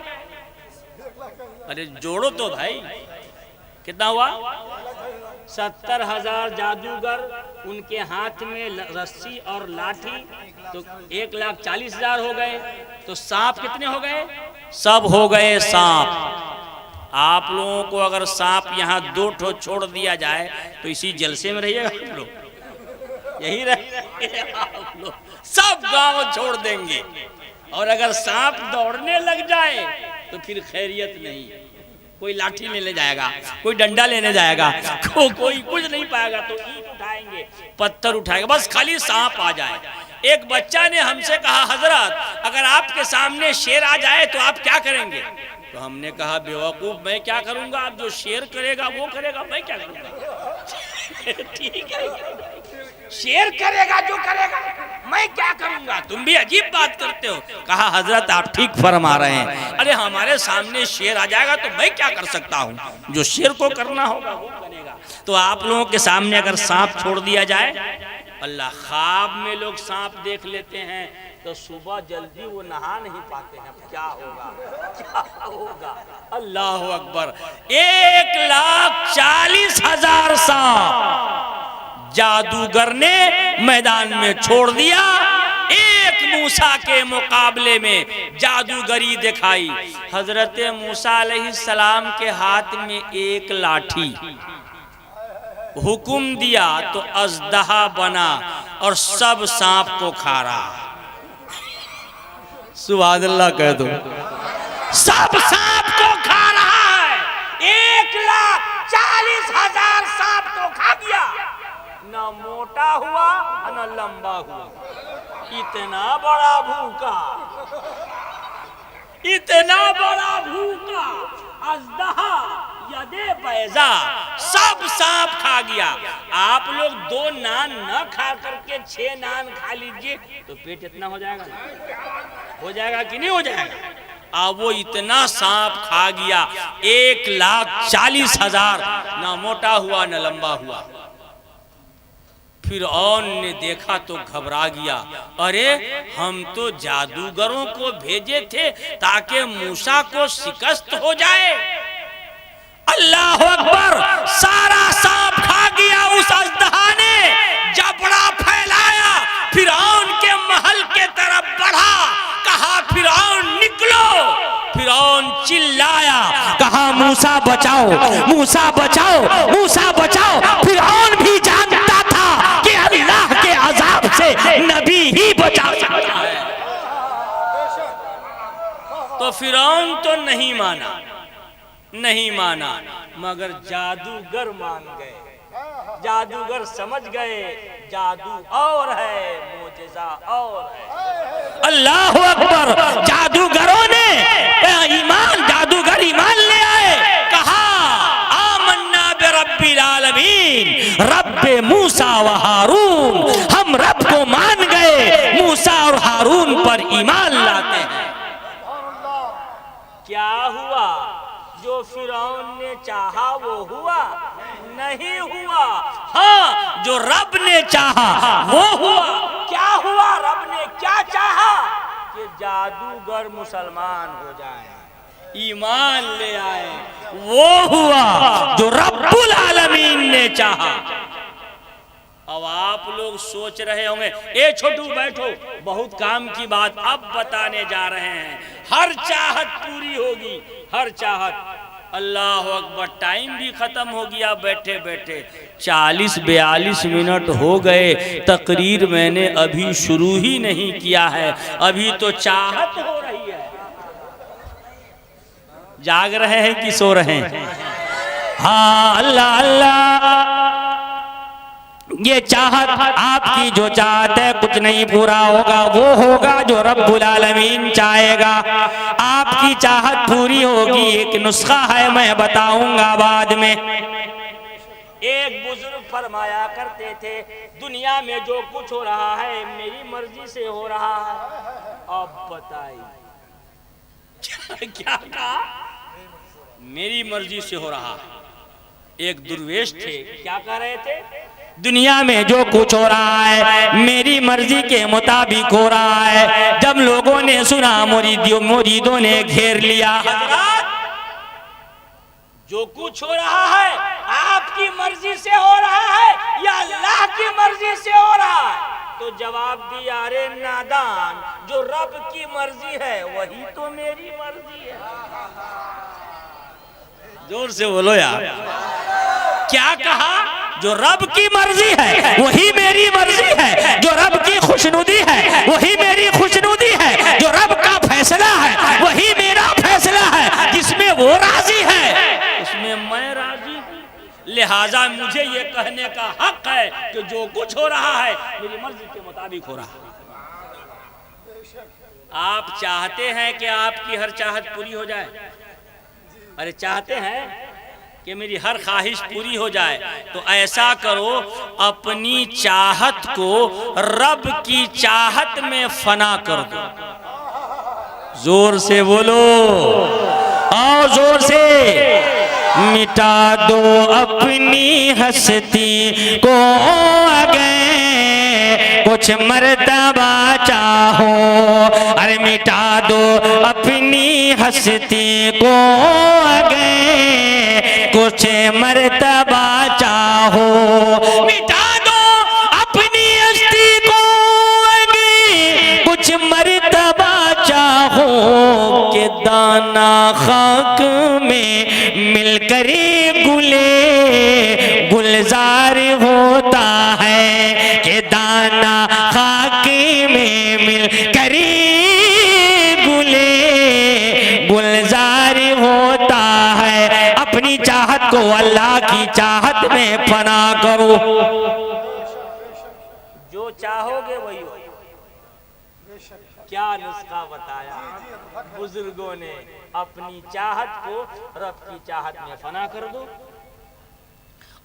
अरे जोड़ो तो भाई, कितना हुआ? 70,000 जादूगर, उनके हाथ में रस्सी और लाठी, तो 1,40,000 हो गए। तो सांप कितने हो गए? सब हो गए सांप। आप लोगों को अगर सांप यहाँ 2 ठो छोड़ दिया जाए तो इसी जलसे में रहिएगा आप लोग, यही रहिए आप लोग, सब गांव छोड़ देंगे। और अगर सांप दौड़ने लग जाए तो फिर खैरियत नहीं, कोई लाठी लेने जाएगा, कोई डंडा लेने जाएगा, कोई कुछ नहीं पाएगा, तो ईंट उठाएंगे, पत्थर उठाएगा, बस खाली सांप आ जाए। एक बच्चा ने हमसे कहा, हजरत अगर आपके सामने शेर आ जाए तो आप क्या करेंगे? तो हमने कहा, बेवकूफ, मैं क्या करूंगा? आप जो शेर करेगा वो करेगा, मैं क्या करूंगा? ठीक है, शेर करेगा जो करेगा, मैं क्या करूंगा? तुम भी अजीब बात करते हो। कहा, हजरत आप ठीक फरमा रहे हैं, अरे हमारे सामने शेर आ जाएगा तो मैं क्या कर सकता हूँ? जो शेर को करना होगा वो करेगा। तो आप लोगों के सामने अगर सांप छोड़ दिया जाए, अल्लाह, ख्वाब में लोग सांप देख लेते हैं, तो सुबह जल्दी वो नहा नहीं पाते हैं। क्या होगा, क्या होगा? अल्लाह अकबर। 1,40,000 सांप जादूगर ने मैदान में छोड़ दिया। एक मूसा के मुकाबले में जादूगरी दिखाई। हजरत मूसा अलैहिस्सलाम के हाथ में एक लाठी, हुक्म दिया तो अजदहा बना और सब सांप को खा रहा। सुभान अल्लाह कह दो। सब सांप को खा रहा है। 1,40,000 सांप को खा गया। न मोटा हुआ न लंबा हुआ। इतना बड़ा भूखा, इतना बड़ा भूखा अजदहा यदे बैजा सब सांप खा गया। आप लोग 2 नान न खा करके 6 नान खा लीजिए तो पेट इतना हो जाएगा, हो जाएगा कि नहीं हो जाएगा? अब वो इतना सांप खा गया। 1,40,000 ना मोटा हुआ न लंबा हुआ। फिरौन ने देखा तो घबरा गया। अरे हम तो जादूगरों को भेजे थे ताकि मूसा को शिकस्त हो जाए। अल्लाह अकबर। सारा सांप खा गया उस अजदहा ने। जबड़ा फैलाया, फिरौन के महल के तरफ बढ़ा। कहा फिरौन निकलो। फिरौन चिल्लाया, कहा मूसा बचाओ, मूसा बचाओ, मूसा बचाओ। फिरौन भी जानता था कि अल्लाह के अजाब से नबी ही बचा सकता है। तो फिरौन तो नहीं माना, नहीं माना, मगर जादूगर मान गए। जादूगर समझ गए जादू और है, मोजेजा और है। अल्लाह अकबर। जादूगरों ने जादूगर ईमान ले आए। कहा आमन्ना बिरब्बिल आलमीन रब्बे मूसा व हारून। हम रब को मान गए, मूसा और हारून पर ईमान लाते हैं। क्या हुआ? जो फिरौन ने चाहा वो हुआ? नहीं हुआ। हाँ, जो रब ने चाहा वो हुआ। क्या हुआ? रब ने क्या चाहा? कि जादूगर मुसलमान हो जाए, ईमान ले आए। वो हुआ जो रब्बुल आलमीन ने चाहा। अब आप लोग सोच रहे होंगे, ए छोटू बैठो, बहुत काम की बात अब बताने जा रहे हैं। हर चाहत पूरी होगी, हर चाहत। अल्लाह अकबर। टाइम भी खत्म हो गया बैठे बैठे। 40-42 मिनट हो गए। तकरीर मैंने अभी शुरू ही नहीं किया है, अभी तो चाहत हो रही है। जाग रहे हैं कि सो रहे हैं? हाँ, अल्लाह अल्लाह। ये चाहत आपकी जो चाहत है कुछ नहीं पूरा होगा, वो होगा जो रब्बुल आलमीन चाहेगा। आपकी चाहत पूरी होगी। एक नुस्खा है, मैं बताऊंगा बाद में। एक बुजुर्ग फरमाया करते थे, दुनिया में जो कुछ हो रहा है मेरी मर्जी से हो रहा है। अब बताइए क्या कहा? मेरी मर्जी से हो रहा है। एक दुर्वेश थे, क्या कह रहे थे? दुनिया में जो कुछ हो रहा है मेरी मर्जी के मुताबिक हो रहा है। जब लोगों ने सुना, मुरीदों ने घेर लिया। जो कुछ हो रहा है आपकी मर्जी से हो रहा है या अल्लाह की मर्जी से हो रहा है? तो जवाब दिया, अरे नादान, जो रब की मर्जी है वही तो मेरी मर्जी है। जोर से बोलो यार। क्या कहा? जो रब की मर्जी है वही मेरी मर्जी है। जो रब की खुशनुदी है वही मेरी खुशनुदी है। जो रब का फैसला है वही मेरा फैसला है। जिसमें वो राजी है उसमें मैं राजी हूं। लिहाजा मुझे ये कहने का हक है कि जो कुछ हो रहा है मेरी मर्जी के मुताबिक हो रहा है। आप चाहते हैं कि आपकी हर चाहत पूरी हो जाए? अरे चाहते हैं कि मेरी हर ख्वाहिश पूरी हो जाए? तो ऐसा करो, अपनी चाहत को रब की चाहत में फना कर दो। जोर से बोलो और जोर से। मिटा दो अपनी हस्ती को अगे कुछ मर्तबा चाहो, अरे मिटा दो अपनी हस्ती को अगे कुछ मर्तबा चाहो, मिटा दो अपनी हस्ती को अगे कुछ मर्तबा चाहो, के दाना खाक में मिलकर गुले गुलजार होता है, के दाना खाक में मिलकर गुले गुलजार होता है। अपनी चाहत को अल्लाह की चाहत में फना करो, जो चाहोगे वही हो। क्या नुस्खा बताया बुजुर्गों ने, अपनी चाहत को रब की चाहत में फना कर दो।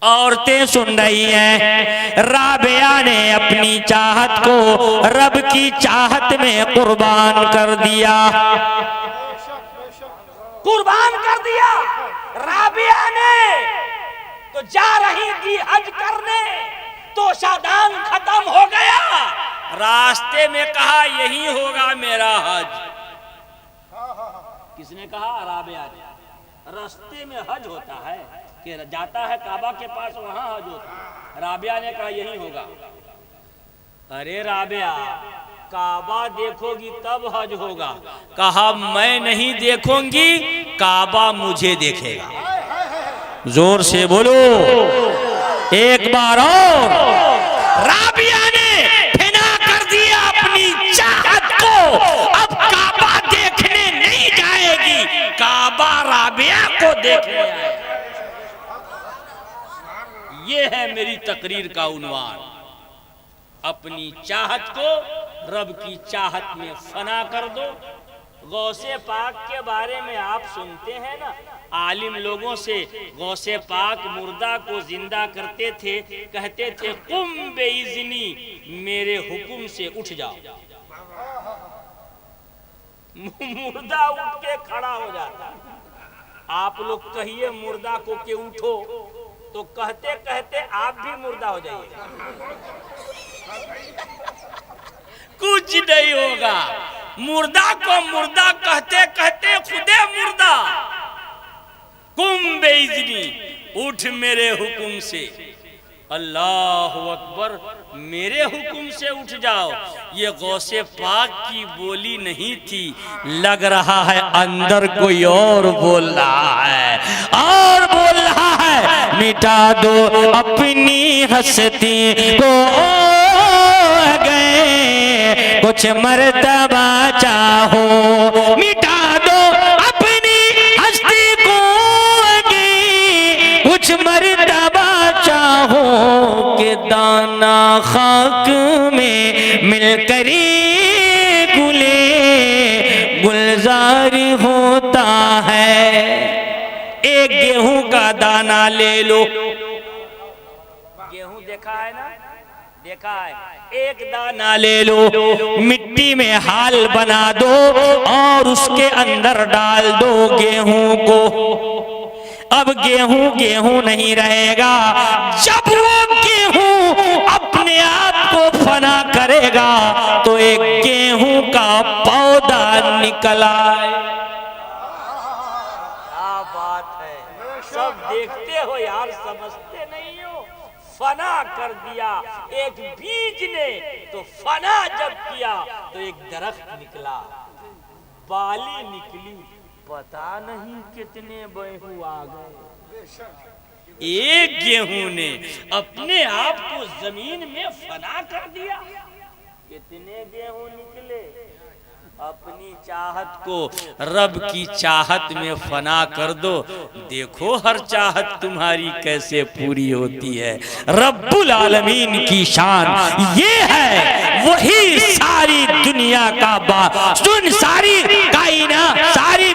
औरतें सुन रही हैं, राबिया ने अपनी चाहत को रब की चाहत में कुर्बान कर दिया, कुर्बान कर दिया। राबिया ने तो जा रही थी हज करने, तो शादान खत्म हो गया, रास्ते में कहा यही होगा मेरा हज। किसने कहा? राबिया ने। रास्ते में हज होता है कि जाता है काबा के पास, वहां हज होता है। राबिया ने कहा यही होगा। अरे राबिया, काबा देखोगी तब हज होगा। कहा मैं नहीं देखूंगी, काबा मुझे देखेगा। जोर से बोलो एक बार और। राबिया ने फिना कर दिया अपनी चाहत को, अब काबा देखने नहीं जाएगी, काबा राबिया को देखने आएगा। ये है मेरी तकरीर का उन्वान। अपनी चाहत को रब की चाहत में फना कर दो। गौसे पाक के बारे में आप सुनते हैं ना, आलिम लोगों से गौसे पाक मुर्दा को जिंदा करते थे, कहते थे कुम बेइज़्नी, मेरे हुक्म से उठ जाओ। मुर्दा उठ के खड़ा हो जाता। आप लोग कहिए मुर्दा को कि उठो, तो कहते कहते आप भी मुर्दा हो जाइए। कुछ नहीं होगा। मुर्दा को मुर्दा कहते कहते खुदे मुर्दा। कुम बेइज़्नी, उठ मेरे हुक्म से। अल्लाह अकबर, मेरे हुक्म से उठ जाओ। ये गौसे पाक की बोली नहीं थी, लग रहा है अंदर कोई और बोल रहा है, और बोल रहा है मिटा दो अपनी हस्ती को गए कुछ मर्तबा चाहो, मिटा दो अपनी हस्ती को गए कुछ मर्तबा चाहो, के दाना खाक में मिलकर गुले गुलजार होता है। एक गेहूं का दाना ले लो, गेहूं देखा है ना, देखा है, एक दाना ले लो, मिट्टी में हाल बना दो और उसके अंदर डाल दो गेहूं को। अब गेहूं गेहूं नहीं रहेगा। जब वो गेहूं अपने आप को फना करेगा तो एक गेहूं का पौधा निकल आए। क्या बात है, सब देखते हो यार, समझते नहीं हो। फना कर दिया एक बीज ने, तो फना जब किया तो एक दरख्त निकला, बाली निकली, पता नहीं कितने गेहूं आ गए। एक गेहूं ने अपने आप को जमीन में फना कर दिया। कितने गेहूं निकले? अपनी चाहत को रब की चाहत में फना कर दो, देखो हर चाहत तुम्हारी कैसे पूरी होती है। रब्बुल आलमीन की शान ये है, वही सारी दुनिया का सुन, सारी कायनात, सारी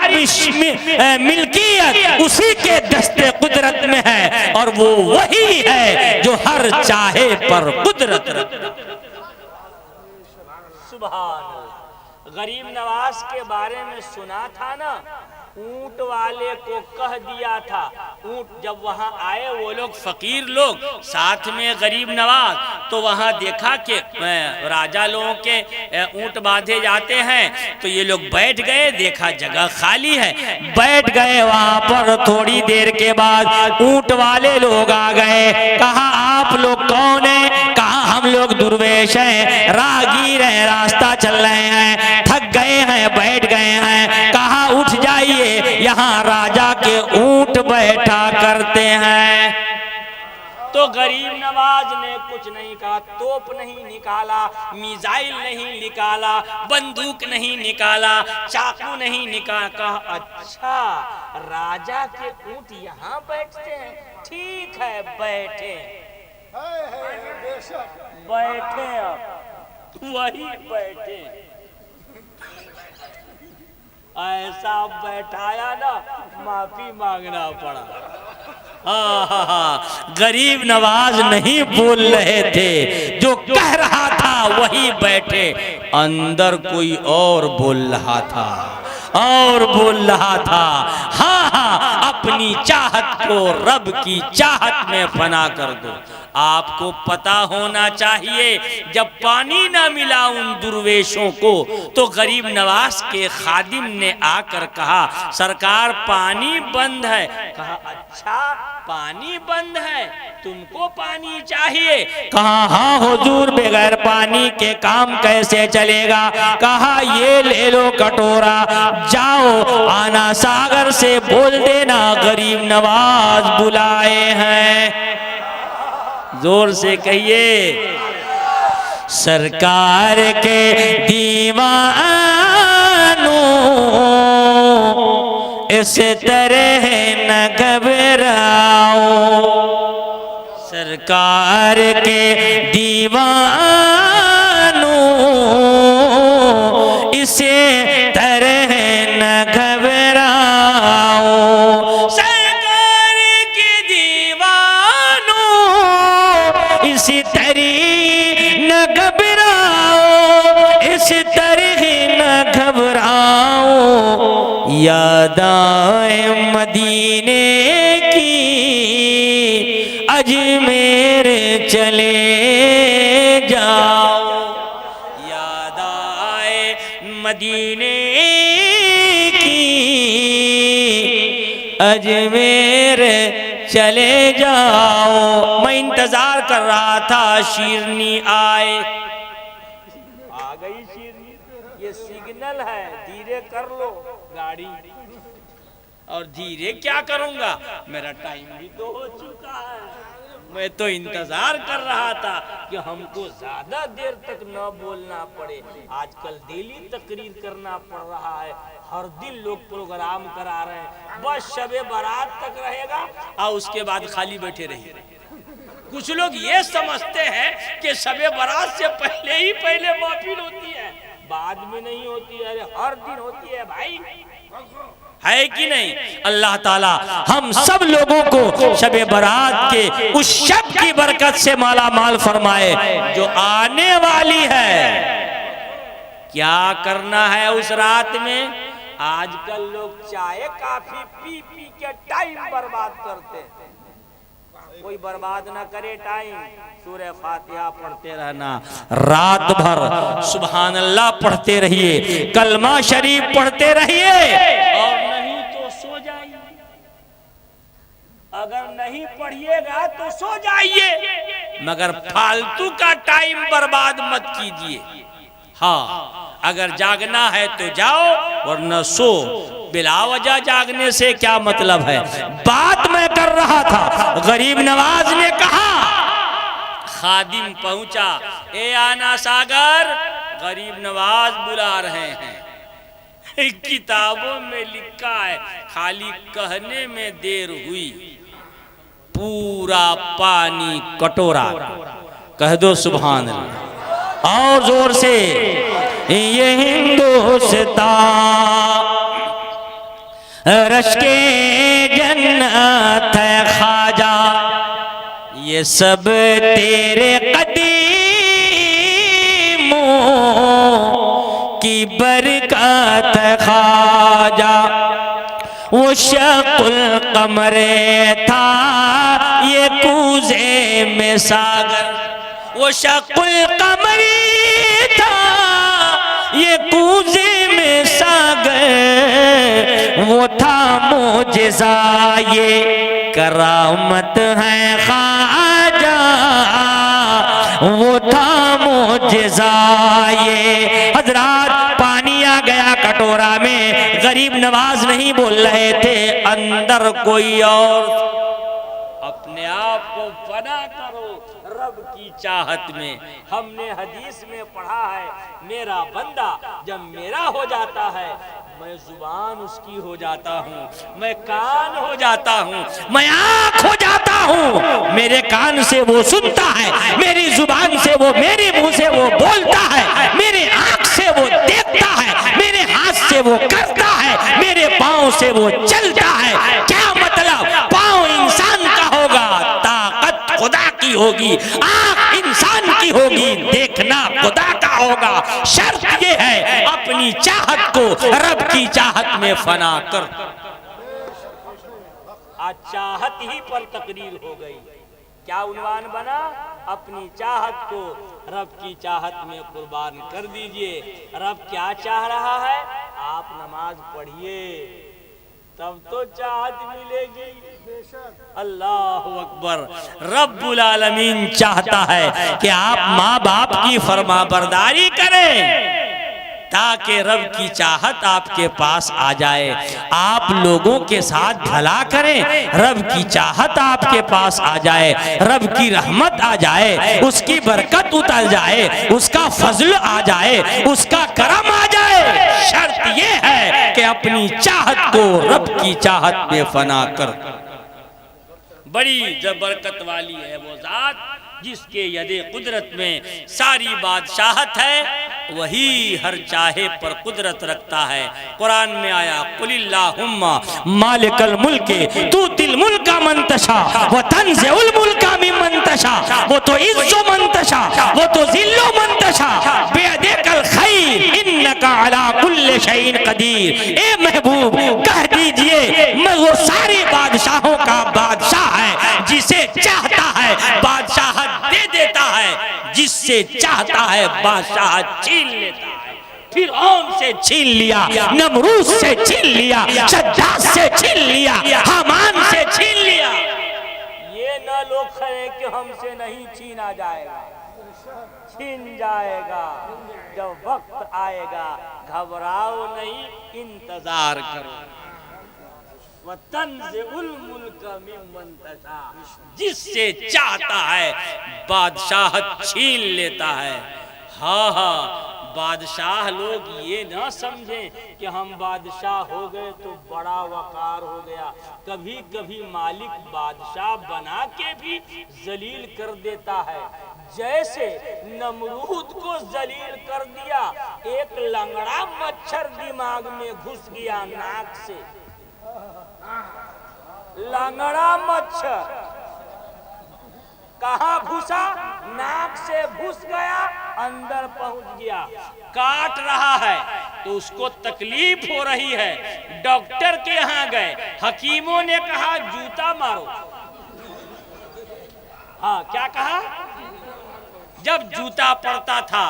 मिल्कियत उसी के दस्ते कुदरत में है, और वो वही है जो हर चाहे पर कुदरत रखता। सुभान अल्लाह। गरीब नवाज के बारे में सुना था ना, ऊंट वाले को कह दिया था। ऊंट जब वहां आए वो लोग फकीर लोग, साथ में गरीब नवाज, तो वहां देखा कि राजा लोगों के ऊंट बांधे जाते हैं, तो ये लोग बैठ गए, देखा जगह खाली है, बैठ गए वहां पर। थोड़ी देर के बाद ऊंट वाले लोग आ गए, कहा आप लोग कौन हैं? कहा हम लोग दुर्वेश हैं, राहगीर हैं, रास्ता चल रहे हैं, थक गए हैं, बैठ गए हैं। कहा उठ जाइए, यहाँ राजा के ऊंट बैठा करते हैं। तो गरीब नवाज ने कुछ नहीं कहा, तोप नहीं निकाला, मिसाइल नहीं निकाला, बंदूक नहीं निकाला, चाकू नहीं निकाला। कहा अच्छा राजा के ऊंट यहाँ बैठते हैं, ठीक है बैठे बैठे, अब वही बैठे। ऐसा बैठाया ना, माफी मांगना पड़ा। गरीब नवाज नहीं बोल रहे थे, जो कह रहा था वही बैठे। अंदर कोई और बोल रहा था, और बोल रहा था, हाँ हाँ अपनी चाहत को रब की चाहत में फना कर दो। आपको पता होना चाहिए, जब पानी ना मिला उन दुर्वेशों को, तो गरीब नवाज के खादिम ने आकर कहा सरकार पानी बंद है। कहा अच्छा पानी बंद है, तुमको पानी चाहिए? कहा हाँ हुजूर, बगैर पानी के काम कैसे चलेगा? कहा ये ले लो कटोरा, जाओ आना सागर से बोल देना गरीब नवाज बुलाए हैं। जोर से कहिए, सरकार के दीवानों इस तरह न घबराओ, सरकार के दीवानों इसे तरह न घबराओ, सरकार के दीवानों इसी तरह न घबराओ, इस तरह न घबराओ, याद आए मदीने की अजमेर चले जाओ, याद आए मदीने की अजमेर चले जाओ। मैं इंतजार कर रहा था शीरनी आए, आ गई शीरनी। ये सिग्नल है, धीरे कर लो गाड़ी। और धीरे क्या करूंगा, मेरा टाइम भी तो हो चुका है। मैं तो इंतजार कर रहा था कि हमको ज्यादा देर तक न बोलना पड़े। आजकल डेली तकरीर करना पड़ रहा है, हर दिन लोग प्रोग्राम करा रहे हैं। बस शबे बारात तक रहेगा और उसके बाद खाली बैठे रहिए। कुछ लोग ये समझते हैं कि शबे बारात से पहले ही पहले महफिल होती है, बाद में नहीं होती है। अरे हर दिन होती है भाई, है कि नहीं? अल्लाह ताला हम सब लोगों को शबे बारात के उस शब की बरकत से माला माल फरमाए जो आने वाली है। क्या करना है उस रात में? आजकल लोग चाय काफी पी पी के टाइम बर्बाद करते हैं। कोई बर्बाद ना करे टाइम, सूरह फातिहा पढ़ते रहना, रात भर सुभान अल्लाह पढ़ते रहिए, कलमा शरीफ पढ़ते रहिए, और नहीं तो सो जाइए। अगर नहीं पढ़िएगा तो सो जाइए, मगर फालतू का टाइम बर्बाद मत कीजिए। हाँ, अगर जागना है तो जाओ, वरना सो। बिला वजह जागने से क्या मतलब है? बात मैं कर रहा था, गरीब नवाज ने कहा, खादिम पहुंचा, ए आना सागर, गरीब नवाज बुला रहे हैं। किताबों में लिखा है, खाली कहने में देर हुई, पूरा पानी कटोरा। कह दो सुभान अल्लाह और जोर से। ये हिंदुस्तान रश के जन्नत है ख्वाजा, ये सब तेरे कदीमों की बरकत ख्वाजा। वो शकुल कमरे था ये कूजे में सागर, वो शकुल कमरी था ये कूजे में सागर, वो था मोजिज़ा ये करामत है ख्वाजा, वो था मोजिज़ा ये। हजरात पानी आ गया कटोरा में, गरीब नवाज नहीं बोल रहे थे, अंदर कोई और। अपने आप को फना करो रब की चाहत में। हमने हदीस में पढ़ा है, मेरा बंदा जब मेरा हो जाता है मैं जुबान उसकी हो जाता हूँ, मैं कान हो जाता हूँ, मैं आँख हो जाता हूँ। मेरे कान से वो सुनता है, मेरी जुबान से वो, मेरे मुंह से वो बोलता है, मेरे आँख से वो देखता है, मेरे हाथ से वो करता है, मेरे पाँव से वो चलता है। क्या मतलब? पाँव इंसान का होगा, ताकत खुदा की होगी, आँख इंसान की होगी, देखना खुदा का होगा। शर्त ये है अपनी चाहत को रब की चाहत में फना कर। आज चाहत ही पर तकरीर हो गई। क्या उन्वान बना? अपनी चाहत को रब की चाहत में कुर्बान कर दीजिए। रब क्या चाह रहा है? आप नमाज पढ़िए, तब तो चाहत मिलेगी। अल्लाहु अकबर। रब्बुल आलमीन चाहता है कि आप माँ बाप की फरमाबरदारी करें ताकि रब की चाहत आपके पास आ जाए। आप लोगों के साथ भला करें, रब की चाहत आपके पास आ जाए, रब की रहमत आ जाए, उसकी बरकत उतर जाए, उसका फजल आ जाए, उसका करम आ जाए। शर्त यह है कि अपनी चाहत को रब की चाहत में फना कर। बड़ी बरकत वाली है वो जात जिसके यदे कुदरत में सारी बादशाहत है, वही हर चाहे पर कुदरत रखता है। कुरान में आया, कुलिल्लाहुम्मा मालिकल मुल्के तूतिल मुल्का मन तशा व तंज़िउल मुल्का मिम्मन तशा व तुइज़्ज़ु मन तशा व तुज़िल्लु मन तशा बियदिकल खैर इन्नका अला कुल्लि शैइन कदीर। ए महबूब कह दीजिए, मैं वो सारे बादशाहों का बादशाह है, जिसे चाहता है बादशाह दे देता है, जिससे चाहता है बादशाह छीन लेता है। फिरौन से छीन लिया, नमरूद से छीन लिया, शद्दाद से छीन लिया, हामान से छीन लिया। ये ना लोग कहें कि हमसे नहीं छीना जाएगा, छीन जाएगा जब वक्त आएगा। घबराओ नहीं, इंतजार करो। जिससे चाहता है बादशाहत छीन लेता है। हाँ हाँ, बादशाह लोग ये ना समझें कि हम बादशाह हो गए तो बड़ा वकार हो गया। कभी कभी मालिक बादशाह बना के भी जलील कर देता है। जैसे नमरूद को जलील कर दिया, एक लंगड़ा मच्छर दिमाग में घुस गया नाक से। लंगड़ा मच्छर कहाँ घुसा? नाक से घुस गया, अंदर पहुंच गया, काट रहा है तो उसको तकलीफ हो रही है। डॉक्टर के यहाँ गए, हकीमों ने कहा जूता मारो। हाँ, क्या कहा? जब जूता पड़ता था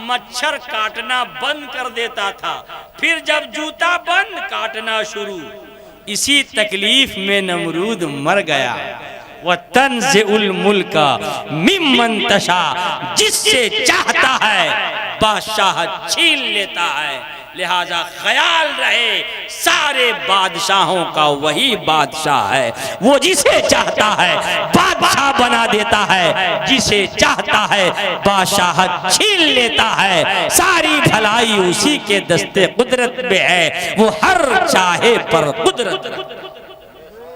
मच्छर काटना बंद कर देता था, फिर जब जूता बंद काटना शुरू। इसी तकलीफ में नमरूद मर गया। वह तंज़िउल मुल्का मिम्मन तशा, जिससे चाहता है बादशाह छीन लेता है। लिहाजा ख्याल रहे, सारे बादशाहों का वही बादशाह है। वो जिसे चाहता है बादशाह बना देता है, जिसे चाहता है बादशाह छीन लेता है। सारी भलाई उसी के दस्ते कुदरत में है, वो हर चाहे पर कुदरत।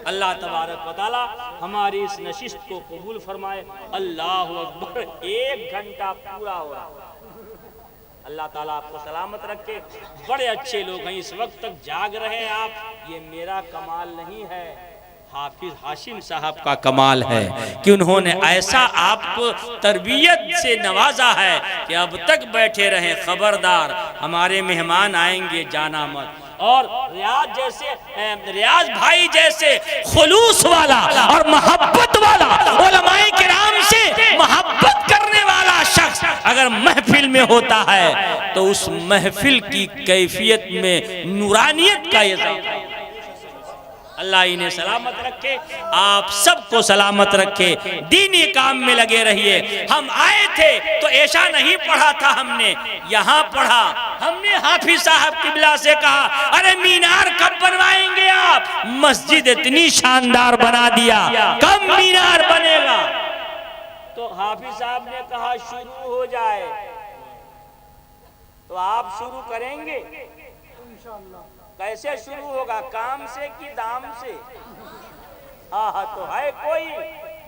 अल्लाह तबारक व तआला हमारी इस नशिस्त को कबूल फरमाए। अल्लाहु अकबर। 1 घंटा पूरा हो रहा। अल्लाह ताला आपको सलामत रखे। बड़े अच्छे लोग हैं, इस वक्त तक जाग रहे हैं आप। ये मेरा कमाल नहीं है, हाफिज हाशिम साहब का कमाल है कि उन्होंने ऐसा आपको तरबियत से नवाजा है कि अब तक बैठे रहे। खबरदार, हमारे मेहमान आएंगे, जाना मत। और रियाज भाई जैसे खुलूस वाला और मोहब्बत वाला, उलमाए किराम से मोहब्बत करने वाला शख्स अगर महफिल में होता है तो उस महफिल की कैफियत में नूरानियत का इजाफा। अल्लाह इन्हें सलामत रखे, आप सबको सलामत रखे, दीनी काम में लगे रहिए। हम आए थे तो ऐसा नहीं पढ़ा था, हमने यहाँ पढ़ा। हमने हाफिज साहब किबला से कहा, अरे मीनार कब बनवाएंगे आप? मस्जिद इतनी शानदार बना दिया, कब मीनार बनेगा? तो हाफिज साहब ने कहा शुरू हो जाए। तो आप शुरू करेंगे? कैसे शुरू होगा, काम से कि दाम से? हाँ, तो है कोई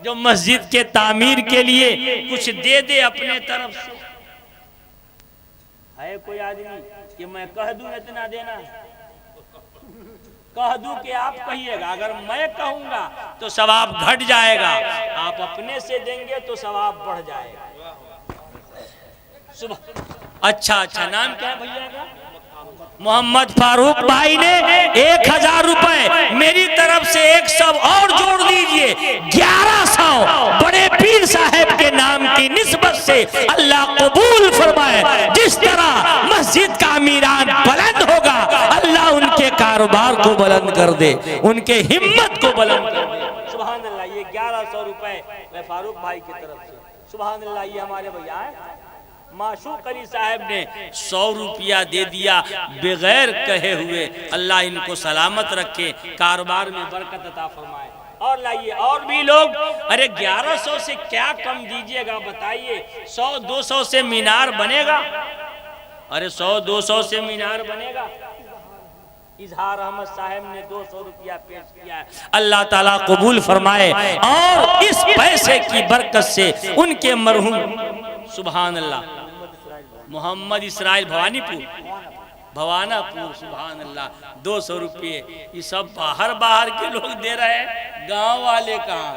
जो मस्जिद के तामीर के लिए कुछ दे दे अपने तरफ से? है कोई आदमी कि मैं कह दूं इतना देना? कह दूं कि आप कहिएगा? अगर मैं कहूंगा तो सवाब घट जाएगा, आप अपने से देंगे तो सवाब बढ़ जाएगा। सुबह। अच्छा, नाम क्या है भैया का? मोहम्मद फारूक भाई ने 1000 रुपए मेरी तरफ से 100 और जोड़ दीजिए, 1100 बड़े पीर साहब के नाम की निस्बत से अल्लाह कबूल फरमाए। जिस तरह मस्जिद का मीरान बुलंद होगा, अल्लाह उनके कारोबार को बुलंद कर दे, उनके हिम्मत को बुलंद कर दे। सुभान अल्लाह। ये 1100 रुपए फारूक भाई की तरफ से, सुभान अल्लाह। ये हमारे भैया है माशूक अली साहब ने 100 रुपया दे दिया बगैर कहे हुए। अल्लाह इनको सलामत रखे, कारोबार में बरकत अता फरमाए। और लाइए और भी लोग। अरे 1100 से क्या कम दीजिएगा बताइए? 100-200 से मीनार बनेगा? अरे 100-200 से मीनार बनेगा? इजहार अहमद साहब ने 200 रुपया पेश किया है, अल्लाह ताला कबूल फरमाए। और इस पैसे की बरकत से उनके मरहूम सुभान अल्लाह मोहम्मद इसराइल भवानीपुर सुभान अल्लाह 200 रुपये। ये सब बाहर के लोग दे रहे हैं, गांव वाले कहाँ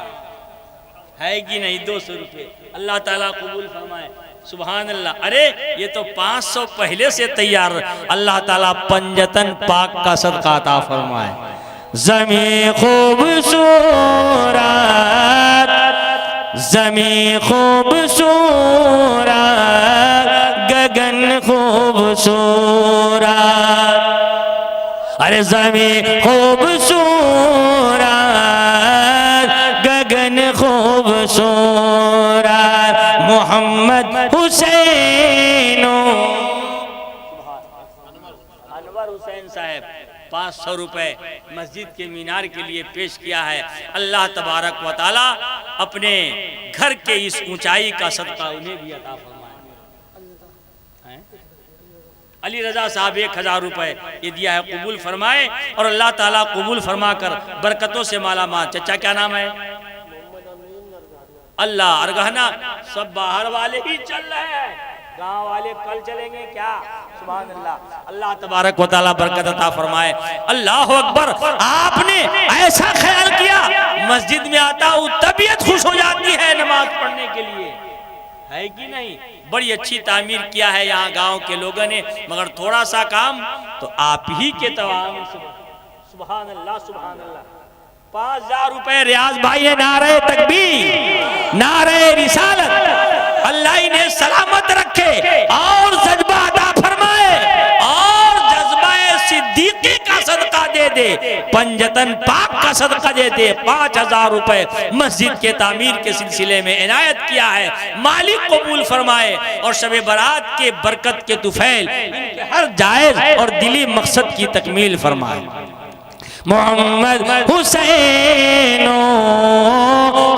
है कि नहीं? 200 रुपये अल्लाह ताला कबूल फरमाए, सुभान अल्लाह। अरे ये तो 500 पहले से तैयार। अल्लाह ताला पंजतन पाक का सदका अता फरमाए। ज़मीं खूबसूरत, ज़मीं खूबसूरत, गगन खूबसूरत। अरे ज़मीं खूबसूरत, गगन खूबसूरत, मोहम्मद हुसैन अनवर हुसैन साहब 500 रुपए मस्जिद के मीनार के लिए पेश किया है। अल्लाह तबारक व तआला अपने घर के इस ऊंचाई का सदका उन्हें भी अता फरमाए। अली रजा साहब 1000 रुपए ये दिया है, कबूल फरमाए। और अल्लाह ताला कबूल फरमा कर बरकतों से माला माल। चचा क्या नाम है? अल्लाह अरगहना। सब बाहर वाले ही चल रहे हैं, गांव वाले कल चलेंगे क्या? सुभान अल्लाह। अल्लाह तबारक व तआला बरकत अता फरमाए। अल्लाह अकबर। आपने ऐसा ख्याल किया, मस्जिद में आता हूँ तबीयत खुश हो जाती है नमाज पढ़ने के लिए, है कि नहीं? बड़ी अच्छी तामीर किया है यहाँ गांव के लोगों ने, मगर थोड़ा सा काम तो आप ही के तवाम। सुभान अल्लाह, सुभान अल्लाह। 5000 रुपए रियाज भाई है। नारे तकबीर, नारे रिसालत। अल्लाह इन्हें सलामत रखे और जज्बा अता फरमाए और जज्बा सिद्दीकी का सदका दे दे, पंजतन पाक का सदका दे दे। 5000 रुपए मस्जिद के तामीर के सिलसिले में इनायत किया है, मालिक कबूल फरमाए। और शबे बरात के बरकत के तुफैल हर जायज और दिली मकसद की तकमील फरमाए। मोहम्मद हुसैन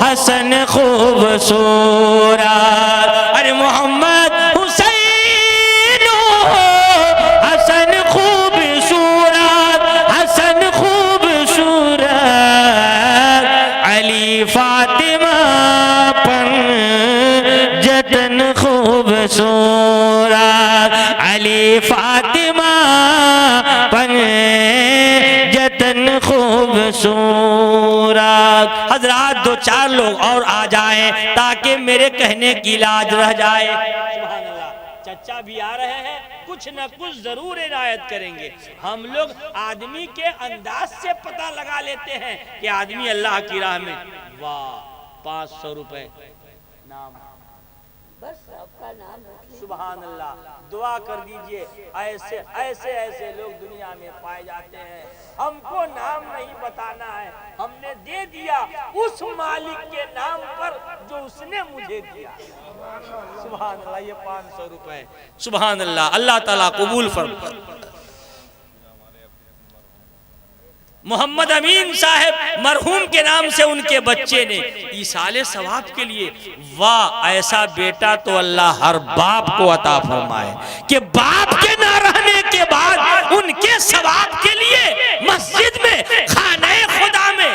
हसन खूबसूरत। अरे मोहम्मद हुसैन हसन खूबसूरत, हसन खूबसूरत। अली फातिमा पंजतन खूबसूरत, अली फातिमा पंजतन खूबसूरत। हजरात 2-4 लोग और आ जाएं ताकि मेरे कहने की लाज रह जाए। सुभान अल्लाह। चचा भी आ रहे हैं, कुछ न कुछ जरूर इनायत करेंगे। हम लोग आदमी के अंदाज से पता लगा लेते हैं कि आदमी अल्लाह की राह में, वाह 500 रुपए नाम, बस आपका नाम रखिए। सुभान अल्लाह। दुआ कर दीजिए, ऐसे ऐसे ऐसे लोग दुनिया में पाए जाते हैं। हमको नाम नहीं बताना है, हमने दे दिया उस मालिक के नाम पर जो उसने मुझे दिया। सुभान अल्लाह। ये 500 रुपए, सुभान अल्लाह, अल्लाह ताला कबूल फरमाए। मोहम्मद अमीन साहब मरहूम के नाम से उनके बच्चे ने ईसाले सवाब के लिए, वाह ऐसा बेटा तो अल्लाह हर बाप को अता फरमाए कि बाप के ना रहने के बाद उनके सवाब के लिए मस्जिद में, खाने खुदा में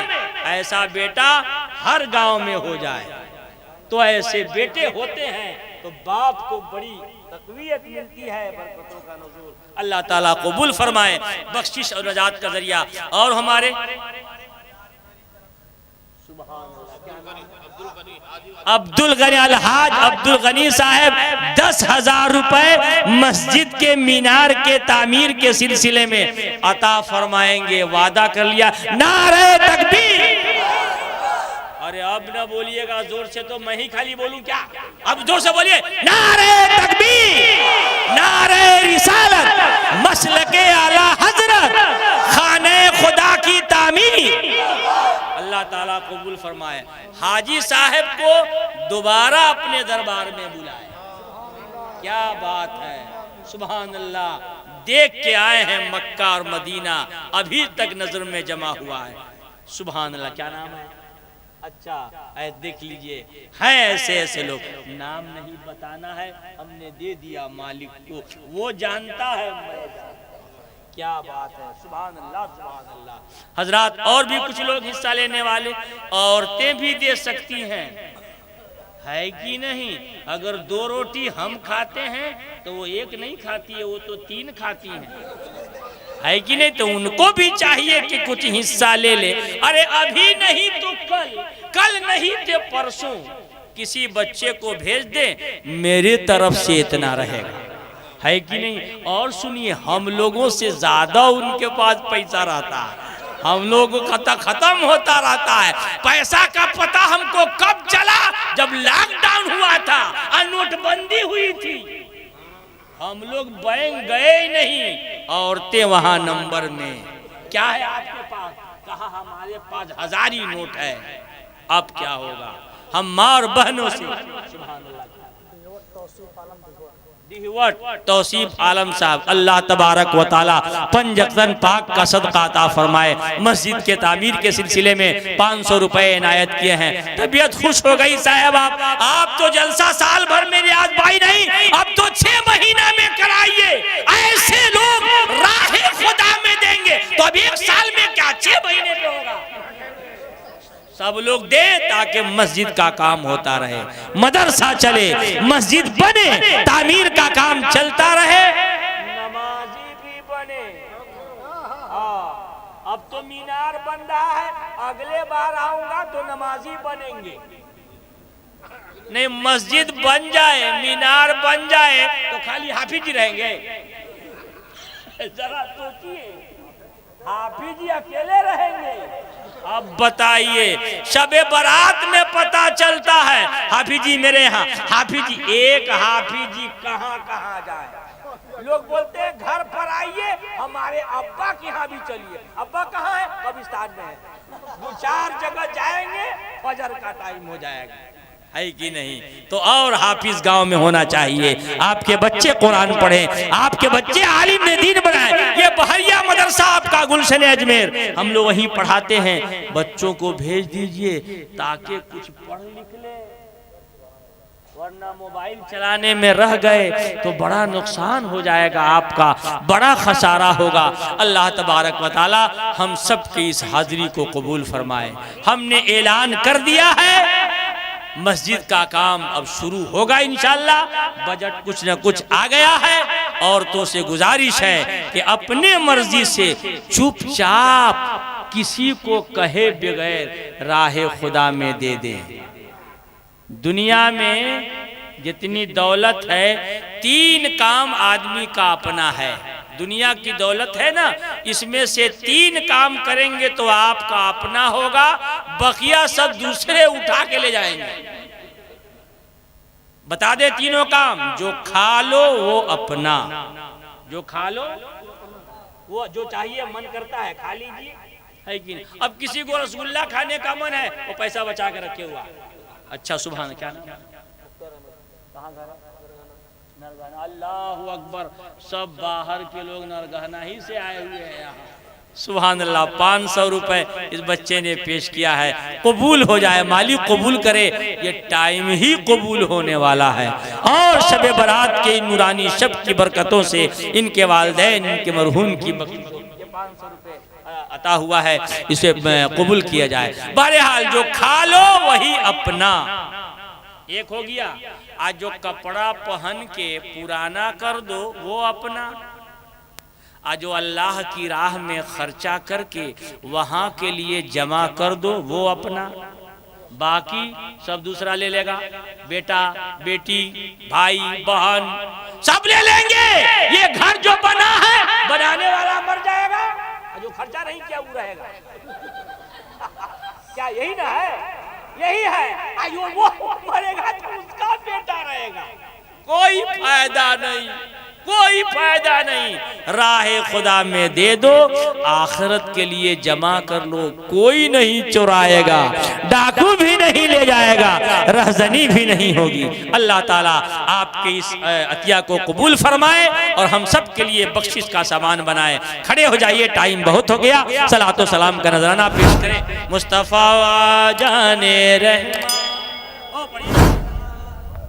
ऐसा बेटा हर गांव में हो जाए। तो ऐसे बेटे होते हैं तो बाप को बड़ी तकवीयत मिलती है, बरकतों का नुज़ूल। अल्लाह ताला कबूल फरमाए, बख्शिश और नजात का जरिया। और हमारे अब्दुल गनी, अलहाज अब्दुल गनी साहब 10,000 रुपए मस्जिद के मीनार के तामीर के सिलसिले में अता फरमाएंगे, वादा कर लिया। नारे तकबीर। अरे अब ना बोलिएगा जोर से, तो मैं ही खाली बोलूं क्या? अब जोर से बोलिए, नारे तकबीर, नारे रिसालत, मसलके आला हजरत, खाने खुदा की तामीर। अल्लाह ताला कबूल फरमाए। हाजी साहब को दोबारा अपने दरबार में बुलाए। क्या बात है, सुभान अल्लाह। देख के आए हैं मक्का और मदीना, अभी तक नजर में जमा हुआ है। सुभान अल्लाह। क्या नाम है? अच्छा देख लीजिए, हैं ऐसे ऐसे लोग, नाम नहीं बताना है, हमने दे दिया मालिक को, वो जानता है, मैं जानता। क्या बात है, सुभान अल्लाह, सुभान अल्लाह। हजरात और भी कुछ लोग हिस्सा लेने वाले, औरतें भी दे सकती हैं, है कि नहीं? अगर 2 रोटी हम खाते हैं तो वो 1 नहीं खाती है, वो तो 3 खाती हैं, है कि नहीं? तो उनको भी चाहिए कि कुछ हिस्सा ले ले। अरे अभी नहीं तो कल, कल नहीं तो परसों किसी बच्चे को भेज दे, मेरे तरफ से इतना रहेगा, है कि नहीं? और सुनिए, हम लोगों से ज्यादा उनके पास पैसा रहता है, हम लोगों का खत्म होता रहता है। पैसा का पता हमको कब चला? जब लॉकडाउन हुआ था और नोटबंदी हुई थी, हम लोग बैंक गए ही नहीं, औरतें वहां नंबर में। क्या है आपके पास? कहा हमारे पास 1000 ही नोट है। अब क्या होगा? हम माँ और बहनों से, तौसीफ आलम साहब, अल्लाह तबारक व ताला पंजतन पाक का सदका अता फरमाए। मस्जिद के तामीर के सिलसिले में 500 रुपए इनायत किए हैं। तबीयत खुश हो गई साहब। आप तो जलसा साल भर में रियाज भाई नहीं, अब तो 6 महीना में कराइए। ऐसे लोग राहे खुदा में देंगे तो अब 1 साल में क्या 6 महीने में होगा। सब लोग दे ताकि मस्जिद का काम होता रहे, मदरसा चले, मस्जिद बने, तामीर का काम चलता रहे, नमाजी भी बने। अब तो मीनार बन रहा है, अगले बार आऊंगा तो नमाजी बनेंगे। नहीं, मस्जिद बन जाए, मीनार बन जाए तो खाली हाफिज रहेंगे। जरा सोचिए, हाफिज जी अकेले रहेंगे। अब बताइए, शबे बारात में पता चलता है हाफिजी मेरे यहाँ, हाफिजी, एक हाफिजी कहाँ कहाँ जाए। लोग बोलते हैं घर पर आइए, हमारे अब्बा के यहाँ भी चलिए। अब्बा कहाँ है? कब्रिस्तान में है। 2-4 जगह जाएंगे, फजर का टाइम हो जाएगा, है कि नहीं? तो और हाफिज गांव में होना चाहिए। आपके बच्चे कुरान पढ़े, आपके बच्चे आलिम दीन बनाए। ये बहरिया मदरसा आपका गुलशन अजमेर, हम लोग वहीं पढ़ाते हैं। बच्चों को भेज दीजिए ताकि कुछ पढ़ लिख ले, वरना मोबाइल चलाने में रह गए तो बड़ा नुकसान हो जाएगा, आपका बड़ा खसारा होगा। अल्लाह तबारक व तआला हम सब की इस हाजिरी को कबूल फरमाए। हमने ऐलान कर दिया है, मस्जिद का काम अब शुरू होगा इंशाअल्लाह। बजट कुछ न कुछ आ गया है। औरतों से गुजारिश है कि अपने मर्जी से चुपचाप किसी को कहे बगैर राहे खुदा में दे दें। दुनिया में जितनी दौलत है 3 काम आदमी का अपना है। दुनिया की दौलत है ना, इसमें से 3 काम करेंगे तो आपका अपना होगा, बकिया सब दूसरे उठा के ले जाएंगे। बता दे तीनों काम। जो खा लो वो अपना, जो खा लो वो जो चाहिए मन करता है खा लीजिए, है कि नहीं। अब किसी को रसगुल्ला खाने का मन है, वो पैसा बचा के रखे हुआ। अच्छा सुभान, क्या नाम? कहाँ घर? नरगहना। अल्लाह अकबर, सब बाहर के लोग नरगहना ही से आए हुए हैं यहाँ। सुभान अल्लाह। 500 रुपए इस बच्चे ने पेश किया है। कबूल हो जाए, मालिक कबूल करे, ये टाइम ही कबूल होने वाला है। और शब बारात के नूरानी शब की बरकतों से इनके वालिदैन, इनके मरहूम की 500 रुपए अता हुआ है, इसे कबूल किया जाए। बहरहाल जो खा लो वही अपना, एक हो गया। आज जो कपड़ा पहन के पुराना कर दो वो अपना, आज जो अल्लाह की राह में खर्चा करके वहां के लिए जमा कर दो वो अपना, बाकी सब दूसरा ले लेगा। बेटा बेटी भाई बहन सब ले लेंगे। ये घर जो बना है बनाने वाला मर जाएगा, जो खर्चा नहीं किया वो रहेगा। क्या यही ना है? यही है। आयो वो मरेगा तो उसका बेटा रहेगा। कोई फायदा नहीं, कोई फायदा नहीं। राह खुदा में दे दो, आखिरत के लिए जमा कर लो। कोई नहीं चुराएगा, डाकू भी नहीं ले जाएगा, रहजनी भी नहीं होगी। अल्लाह ताला आपके इस अतिया को कबूल फरमाए और हम सब के लिए बख्शिश का सामान बनाए। खड़े हो जाइए, टाइम बहुत हो गया। सलातो सलाम का नजराना पेश करें। मुस्तफ़ा जाने रहे